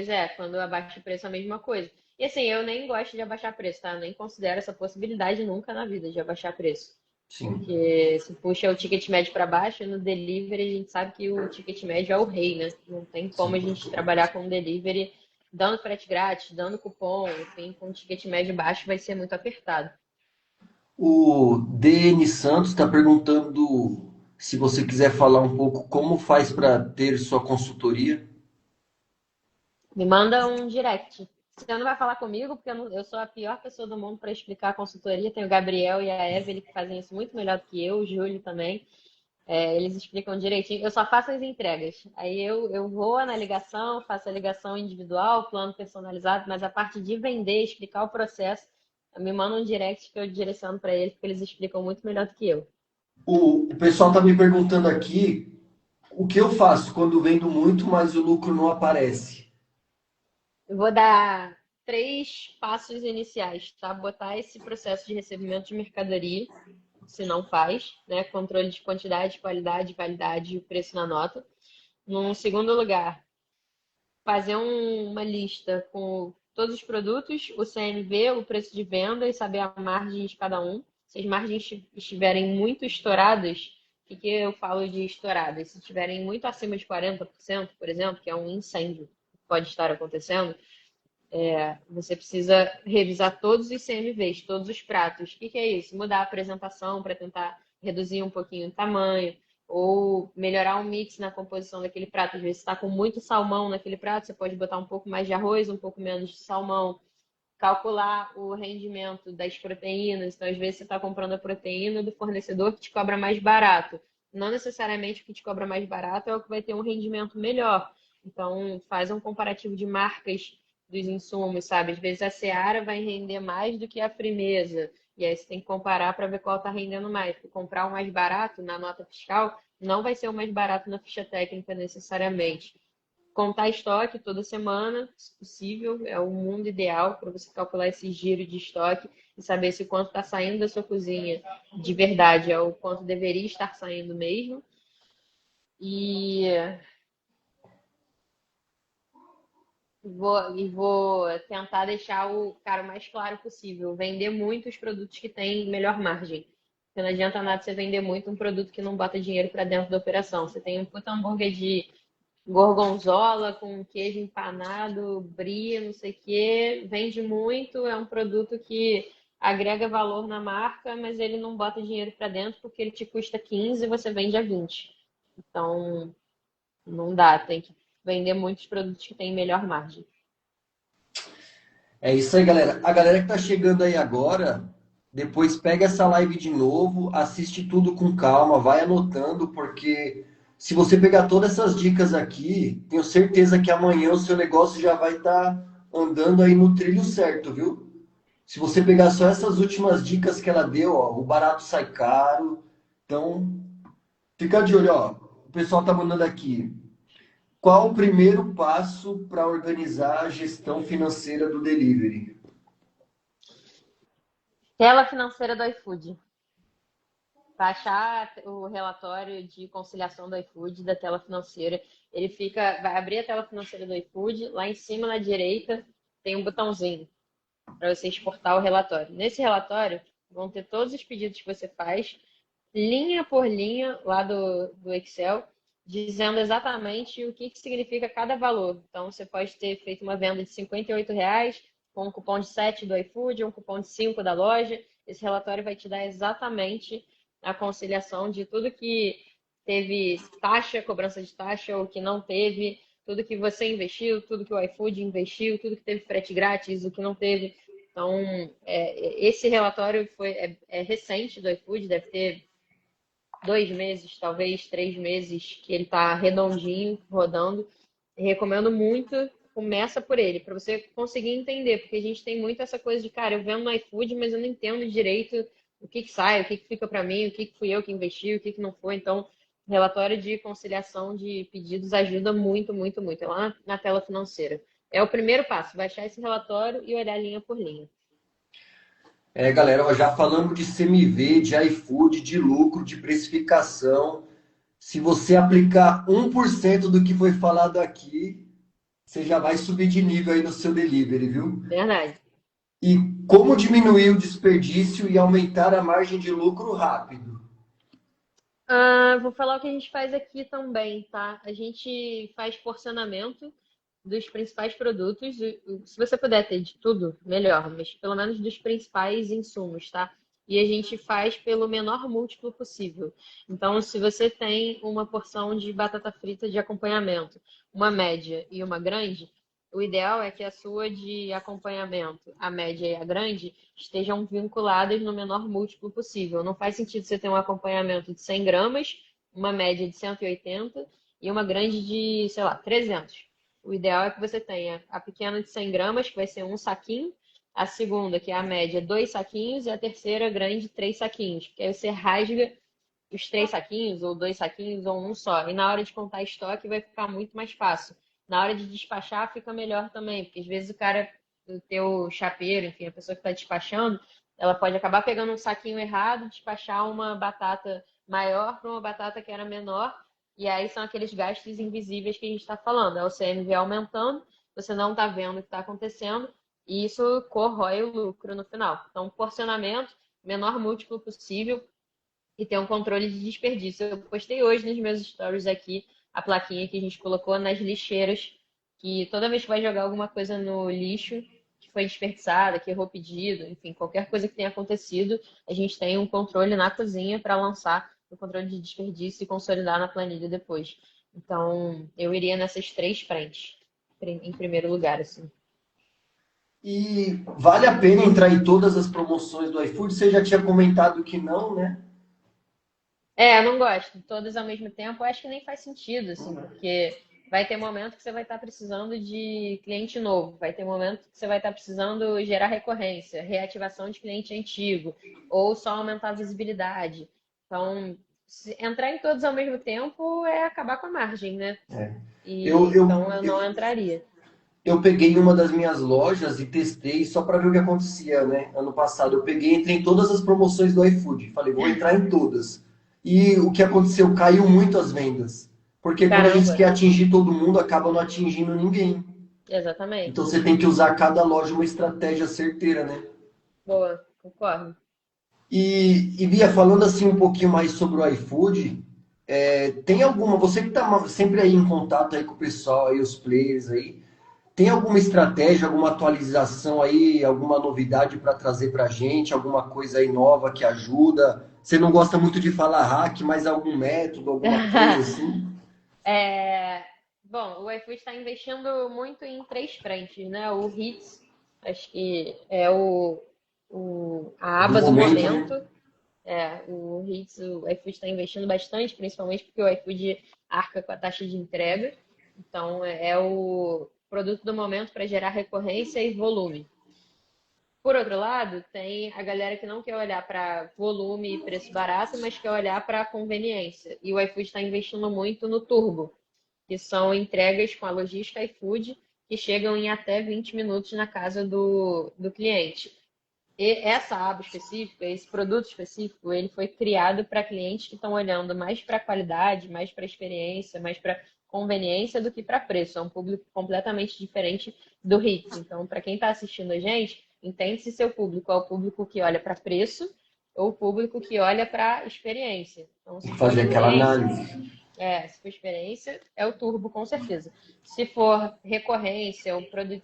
Speaker 2: é, quando abaixa o preço é a mesma coisa. E assim, eu nem gosto de abaixar preço, tá? Eu nem considero essa possibilidade nunca na vida de abaixar preço.
Speaker 1: Sim.
Speaker 2: Porque se puxa o ticket médio para baixo, no delivery a gente sabe que o ticket médio é o rei, né? Não tem como a
Speaker 1: Sim.
Speaker 2: gente trabalhar com delivery dando frete grátis, dando cupom, enfim, com ticket médio baixo vai ser muito apertado.
Speaker 1: O DN Santos está perguntando se você quiser falar um pouco como faz para ter sua consultoria.
Speaker 2: Me manda um direct. Você não vai falar comigo, porque eu sou a pior pessoa do mundo para explicar a consultoria. Tem o Gabriel e a Evelyn que fazem isso muito melhor do que eu, o Júlio também. Eles explicam direitinho. Eu só faço as entregas. Aí eu vou na ligação, faço a ligação individual, plano personalizado, mas a parte de vender, explicar o processo, me manda um direct que eu direciono para eles, porque eles explicam muito melhor do que eu.
Speaker 1: O pessoal está me perguntando aqui o que eu faço quando vendo muito, mas o lucro não aparece.
Speaker 2: Eu vou dar 3 passos iniciais, tá? Botar esse processo de recebimento de mercadoria, se não faz, né? Controle de quantidade, qualidade, validade e o preço na nota. Num segundo lugar, fazer uma lista com todos os produtos, o CMV, o preço de venda e saber a margem de cada um. Se as margens estiverem muito estouradas, o que que eu falo de estouradas? Se estiverem muito acima de 40%, por exemplo, que é um incêndio que pode estar acontecendo, você precisa revisar todos os CMVs, todos os pratos. O que que é isso? Mudar a apresentação para tentar reduzir um pouquinho o tamanho, ou melhorar o mix na composição daquele prato. Às vezes, você está com muito salmão naquele prato, você pode botar um pouco mais de arroz, um pouco menos de salmão. Calcular o rendimento das proteínas. Então, às vezes, você está comprando a proteína do fornecedor que te cobra mais barato. Não necessariamente o que te cobra mais barato é o que vai ter um rendimento melhor. Então, faz um comparativo de marcas dos insumos, sabe? Às vezes a Seara vai render mais do que a Frimeza. E aí você tem que comparar para ver qual está rendendo mais. Porque comprar o mais barato na nota fiscal não vai ser o mais barato na ficha técnica necessariamente. contar estoque toda semana, se possível, é o mundo ideal para você calcular esse giro de estoque e saber se o quanto está saindo da sua cozinha de verdade é o quanto deveria estar saindo mesmo. E vou tentar deixar o cara o mais claro possível, vender muito os produtos que têm melhor margem. Porque não adianta nada você vender muito um produto que não bota dinheiro para dentro da operação. Você tem um puta hambúrguer de gorgonzola com queijo empanado, brie, não sei o quê, vende muito, é um produto que agrega valor na marca, mas ele não bota dinheiro para dentro porque ele te custa 15 e você vende a 20. Então, não dá, tem que vender muitos produtos que têm melhor margem.
Speaker 1: É isso aí, galera. A galera que tá chegando aí agora, depois pega essa live de novo, assiste tudo com calma, vai anotando, porque se você pegar todas essas dicas aqui, tenho certeza que amanhã o seu negócio já vai estar andando aí no trilho certo, viu? Se você pegar só essas últimas dicas que ela deu, ó, o barato sai caro. Então, fica de olho, ó. O pessoal tá mandando aqui. Qual o primeiro passo para organizar a gestão financeira do delivery?
Speaker 2: Tela financeira do iFood. Baixar o relatório de conciliação do iFood, da tela financeira. Ele fica, vai abrir a tela financeira do iFood, lá em cima na direita tem um botãozinho para você exportar o relatório. Nesse relatório vão ter todos os pedidos que você faz, linha por linha lá do Excel, dizendo exatamente o que significa cada valor. Então, você pode ter feito uma venda de R$ 58 com um cupom de 7 do iFood, um cupom de 5 da loja. Esse relatório vai te dar exatamente a conciliação de tudo que teve taxa, cobrança de taxa, ou que não teve, tudo que você investiu, tudo que o iFood investiu, tudo que teve frete grátis, o que não teve. Então, esse relatório é recente do iFood, deve ter 2 meses, talvez 3 meses, que ele está redondinho, rodando. Recomendo muito, começa por ele, para você conseguir entender, porque a gente tem muito essa coisa de, cara, eu vendo no iFood, mas eu não entendo direito o que sai, o que fica para mim, o que fui eu que investi, o que não foi. Então, relatório de conciliação de pedidos ajuda muito, muito, muito. É lá na tela financeira. É o primeiro passo, baixar esse relatório e olhar linha por linha.
Speaker 1: É, galera, ó, já falamos de CMV, de iFood, de lucro, de precificação. Se você aplicar 1% do que foi falado aqui, você já vai subir de nível aí no seu delivery, viu?
Speaker 2: Verdade.
Speaker 1: E como diminuir o desperdício e aumentar a margem de lucro rápido?
Speaker 2: Vou falar o que a gente faz aqui também, tá? A gente faz porcionamento dos principais produtos. Se você puder ter de tudo, melhor, mas pelo menos dos principais insumos, tá? E a gente faz pelo menor múltiplo possível. Então, se você tem uma porção de batata frita de acompanhamento, uma média e uma grande, o ideal é que a sua de acompanhamento, a média e a grande, estejam vinculadas no menor múltiplo possível. Não faz sentido você ter um acompanhamento de 100 gramas, uma média de 180 e uma grande de, sei lá, 300. O ideal é que você tenha a pequena de 100 gramas, que vai ser um saquinho, a segunda, que é a média, 2 saquinhos, e a terceira, grande, 3 saquinhos. Porque aí você rasga os 3 saquinhos, ou 2 saquinhos, ou um só. E na hora de contar estoque vai ficar muito mais fácil. Na hora de despachar fica melhor também, porque às vezes o cara, o teu chapeiro, enfim, a pessoa que está despachando, ela pode acabar pegando um saquinho errado, despachar uma batata maior para uma batata que era menor, e aí são aqueles gastos invisíveis que a gente está falando. É o CMV aumentando, você não está vendo o que está acontecendo, e isso corrói o lucro no final. Então, porcionamento, menor múltiplo possível, e ter um controle de desperdício. Eu postei hoje nos meus stories aqui a plaquinha que a gente colocou nas lixeiras, que toda vez que vai jogar alguma coisa no lixo, que foi desperdiçada, que errou pedido, enfim, qualquer coisa que tenha acontecido, a gente tem um controle na cozinha para lançar o controle de desperdício e consolidar na planilha depois. Então, eu iria nessas 3 frentes, em primeiro lugar, assim.
Speaker 1: E vale a pena entrar em todas as promoções do iFood? Você já tinha comentado que não, né?
Speaker 2: É, eu não gosto. Todas ao mesmo tempo, eu acho que nem faz sentido, assim, porque vai ter momento que você vai estar precisando de cliente novo, vai ter momento que você vai estar precisando gerar recorrência, reativação de cliente antigo, ou só aumentar a visibilidade. Então, entrar em todos ao mesmo tempo é acabar com a margem, né?
Speaker 1: É.
Speaker 2: E
Speaker 1: Eu,
Speaker 2: então
Speaker 1: eu,
Speaker 2: eu
Speaker 1: eu,
Speaker 2: não entraria.
Speaker 1: eu peguei uma das minhas lojas e testei só para ver o que acontecia, né? Ano passado eu peguei, entrei em todas as promoções do iFood. Falei, vou entrar em todas. E o que aconteceu? Caiu muito as vendas. Porque quando a gente
Speaker 2: Caramba,
Speaker 1: quer atingir todo mundo, acaba não atingindo ninguém. Então
Speaker 2: exatamente.
Speaker 1: você tem que usar cada loja uma estratégia certeira, né?
Speaker 2: Boa, concordo.
Speaker 1: E Bia, falando assim um pouquinho mais sobre o iFood, tem alguma, você que está sempre aí em contato aí com o pessoal, aí, os players aí, tem alguma estratégia, alguma atualização aí, alguma novidade para trazer para a gente, alguma coisa aí nova que ajuda? Você não gosta muito de falar hack, mas algum método, alguma coisa assim?
Speaker 2: É, bom, o iFood está investindo muito em três frentes, né? O Hits, acho que é a
Speaker 1: Do
Speaker 2: aba do
Speaker 1: momento, né?
Speaker 2: momento. O Hits, o iFood está investindo bastante, principalmente porque o iFood arca com a taxa de entrega. Então, é o produto do momento para gerar recorrência e volume. Por outro lado, tem a galera que não quer olhar para volume e preço barato, mas quer olhar para conveniência. E o iFood está investindo muito no Turbo, que são entregas com a logística iFood, que chegam em até 20 minutos na casa do cliente. E essa aba específica, esse produto específico, ele foi criado para clientes que estão olhando mais para qualidade, mais para experiência, mais para conveniência do que para preço. É um público completamente diferente do Hits. Então, para quem está assistindo a gente, entende se seu público é o público que olha para preço ou o público que olha para experiência. Então,
Speaker 1: Tem
Speaker 2: se
Speaker 1: que
Speaker 2: for
Speaker 1: fazer aquela
Speaker 2: experiência,
Speaker 1: análise.
Speaker 2: se for experiência, é o Turbo, com certeza. Se for recorrência,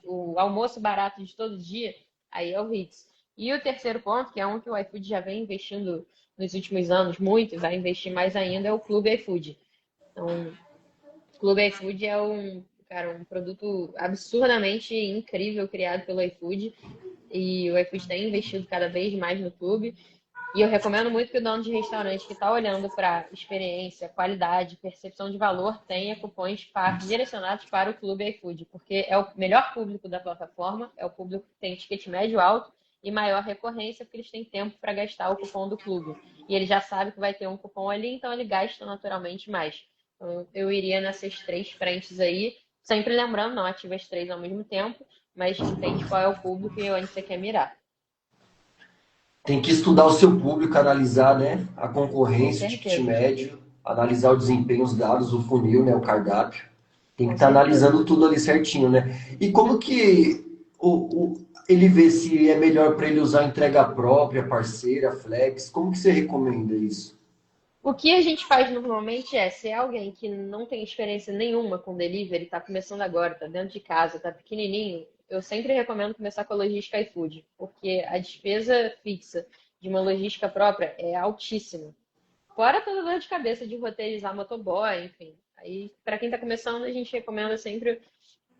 Speaker 2: o almoço barato de todo dia, aí é o Hits. E o terceiro ponto, que é um que o iFood já vem investindo nos últimos anos muito, e vai investir mais ainda, é o Clube iFood. Então, o Clube iFood é um produto absurdamente incrível criado pelo iFood. E o iFood tem investido cada vez mais no Clube. E eu recomendo muito que o dono de restaurante que está olhando para experiência, qualidade, percepção de valor tenha cupons direcionados para o Clube iFood, porque é o melhor público da plataforma, é o público que tem ticket médio alto e maior recorrência, porque eles têm tempo para gastar o cupom do clube. E ele já sabe que vai ter um cupom ali, então ele gasta naturalmente mais. Então, eu iria nessas três frentes aí, sempre lembrando, não ativa as três ao mesmo tempo, mas entende qual é o público e onde você quer mirar.
Speaker 1: Tem que estudar o seu público, analisar, né, a
Speaker 2: Com
Speaker 1: concorrência, o ticket
Speaker 2: certeza,
Speaker 1: médio, analisar o desempenho, os dados, o funil, né, o cardápio. Tem que
Speaker 2: com
Speaker 1: estar
Speaker 2: certeza.
Speaker 1: analisando tudo ali certinho, né? E como que ele vê se é melhor para ele usar entrega própria, parceira, flex? Como que você recomenda isso?
Speaker 2: O que a gente faz normalmente é, se é alguém que não tem experiência nenhuma com delivery, está começando agora, está dentro de casa, está pequenininho, eu sempre recomendo começar com a logística iFood, porque a despesa fixa de uma logística própria é altíssima. Fora toda a dor de cabeça de roteirizar motoboy, enfim. Aí, para quem está começando, a gente recomenda sempre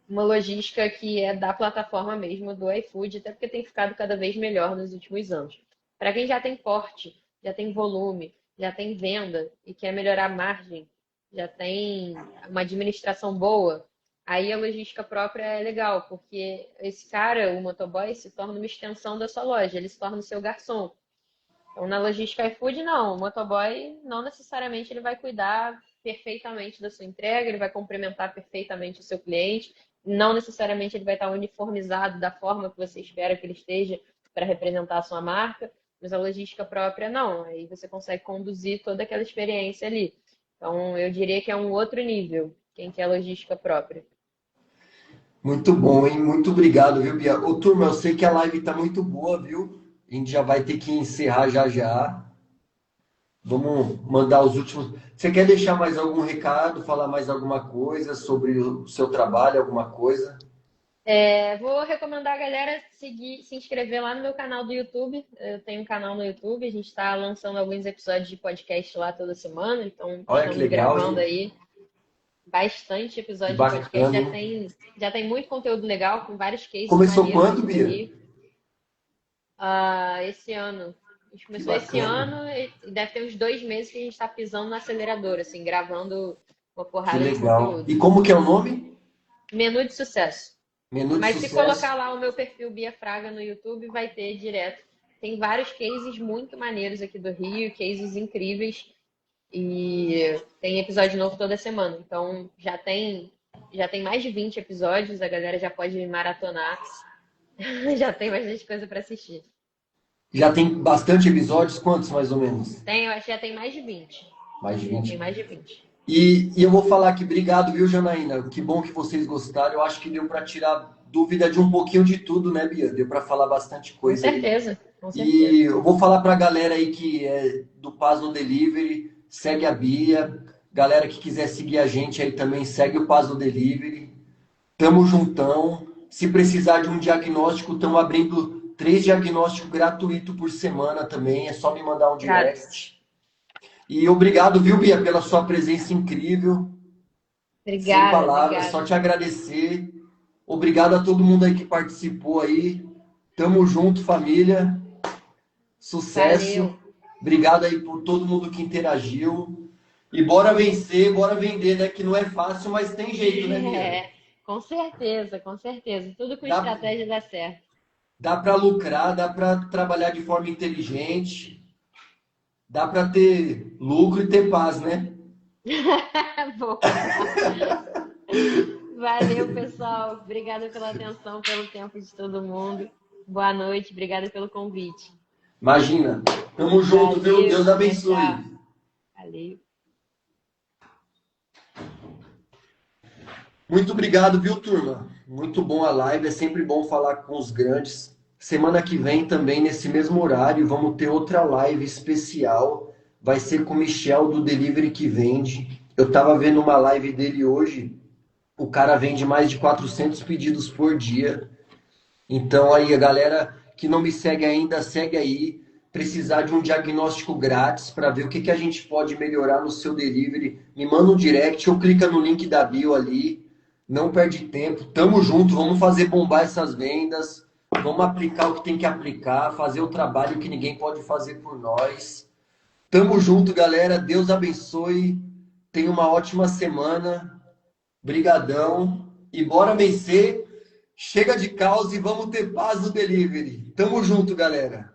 Speaker 2: uma logística que é da plataforma mesmo do iFood, até porque tem ficado cada vez melhor nos últimos anos. Para quem já tem porte, já tem volume, já tem venda e quer melhorar a margem, já tem uma administração boa, aí a logística própria é legal, porque esse cara, o motoboy, se torna uma extensão da sua loja, ele se torna o seu garçom. Então, na logística iFood, não. O motoboy não necessariamente ele vai cuidar perfeitamente da sua entrega, ele vai complementar perfeitamente o seu cliente. Não necessariamente ele vai estar uniformizado da forma que você espera que ele esteja para representar a sua marca, mas a logística própria não. Aí você consegue conduzir toda aquela experiência ali. Então, eu diria que é um outro nível, quem quer logística própria.
Speaker 1: Muito bom, hein? Muito obrigado, viu, Bia? Ô, turma, eu sei que a live tá muito boa, viu? A gente já vai ter que encerrar já já. Vamos mandar os últimos. Você quer deixar mais algum recado, falar mais alguma coisa sobre o seu trabalho, alguma coisa?
Speaker 2: Vou recomendar a galera se inscrever lá no meu canal do YouTube. Eu tenho um canal no YouTube, a gente está lançando alguns episódios de podcast lá toda semana, então
Speaker 1: Olha que
Speaker 2: estamos
Speaker 1: legal,
Speaker 2: gravando
Speaker 1: hein?
Speaker 2: aí bastante
Speaker 1: Que
Speaker 2: episódio de podcast.
Speaker 1: bacana,
Speaker 2: Já
Speaker 1: hein?
Speaker 2: tem, já tem muito conteúdo legal, com vários cases
Speaker 1: Começou
Speaker 2: maneiros
Speaker 1: quando,
Speaker 2: aqui do
Speaker 1: Bia?
Speaker 2: Rio. Esse ano. A gente
Speaker 1: Que
Speaker 2: começou esse
Speaker 1: bacana.
Speaker 2: ano e deve ter uns 2 meses que a gente está pisando no acelerador, assim, gravando uma
Speaker 1: Que
Speaker 2: porrada de
Speaker 1: legal.
Speaker 2: conteúdo.
Speaker 1: E como que é o nome?
Speaker 2: Menu de sucesso.
Speaker 1: Menu de
Speaker 2: Mas se colocar
Speaker 1: sucesso.
Speaker 2: lá o meu perfil Bia Fraga no YouTube, vai ter direto. Tem vários cases muito maneiros aqui do Rio, cases incríveis. E tem episódio novo toda semana. Então já tem mais de 20 episódios, a galera já pode maratonar. Já tem bastante coisa para assistir.
Speaker 1: Já tem bastante episódios? Quantos, mais ou menos?
Speaker 2: Eu acho que já tem mais de 20.
Speaker 1: Mais de
Speaker 2: Já tem
Speaker 1: 20.
Speaker 2: mais de 20.
Speaker 1: E eu vou falar aqui, obrigado, viu, Janaína? Que bom que vocês gostaram. Eu acho que deu para tirar dúvida de um pouquinho de tudo, né, Bia? Deu para falar bastante
Speaker 2: Com
Speaker 1: coisa aí.
Speaker 2: certeza, com
Speaker 1: E
Speaker 2: certeza.
Speaker 1: eu vou falar para a galera aí que é do Puzzle Delivery, segue a Bia. Galera que quiser seguir a gente aí também, segue o Puzzle Delivery. Tamo juntão. Se precisar de um diagnóstico, estão abrindo 3 diagnósticos gratuitos por semana também. É só me mandar um
Speaker 2: Cara,
Speaker 1: direct. E obrigado, viu, Bia, pela sua presença incrível. Sem
Speaker 2: obrigada,
Speaker 1: palavras, só
Speaker 2: obrigada.
Speaker 1: te agradecer. Obrigado a todo mundo aí que participou aí. Tamo junto, família.
Speaker 2: Valeu.
Speaker 1: Sucesso. Obrigado aí por todo mundo que interagiu. E bora vencer, bora vender, né? Que não é fácil, mas tem jeito, né, Bia?
Speaker 2: É, com certeza, com certeza. Tudo com
Speaker 1: Dá,
Speaker 2: estratégia dá certo.
Speaker 1: dá para lucrar, dá para trabalhar de forma inteligente, dá para ter lucro e ter paz, né?
Speaker 2: Boa. Valeu, pessoal. Obrigada pela atenção, pelo tempo de todo mundo. Boa noite, obrigada pelo convite.
Speaker 1: Imagina. Tamo junto, viu?
Speaker 2: Valeu,
Speaker 1: Deus
Speaker 2: tchau,
Speaker 1: abençoe.
Speaker 2: tchau. Valeu.
Speaker 1: Muito obrigado, viu, turma? Muito bom a live, é sempre bom falar com os grandes. Semana que vem também, nesse mesmo horário, vamos ter outra live especial. Vai ser com o Michel do Delivery que Vende. Eu tava vendo uma live dele hoje. O cara vende mais de 400 pedidos por dia. Então aí, a galera que não me segue ainda, segue aí. Precisar de um diagnóstico grátis para ver o que a gente pode melhorar no seu delivery, me manda um direct ou clica no link da bio ali. Não perde tempo. Tamo junto, vamos fazer bombar essas vendas. Vamos aplicar o que tem que aplicar, fazer o trabalho que ninguém pode fazer por nós. Tamo junto, galera. Deus abençoe. Tenha uma ótima semana. Brigadão. E bora vencer. Chega de caos e vamos ter paz no delivery. Tamo junto, galera.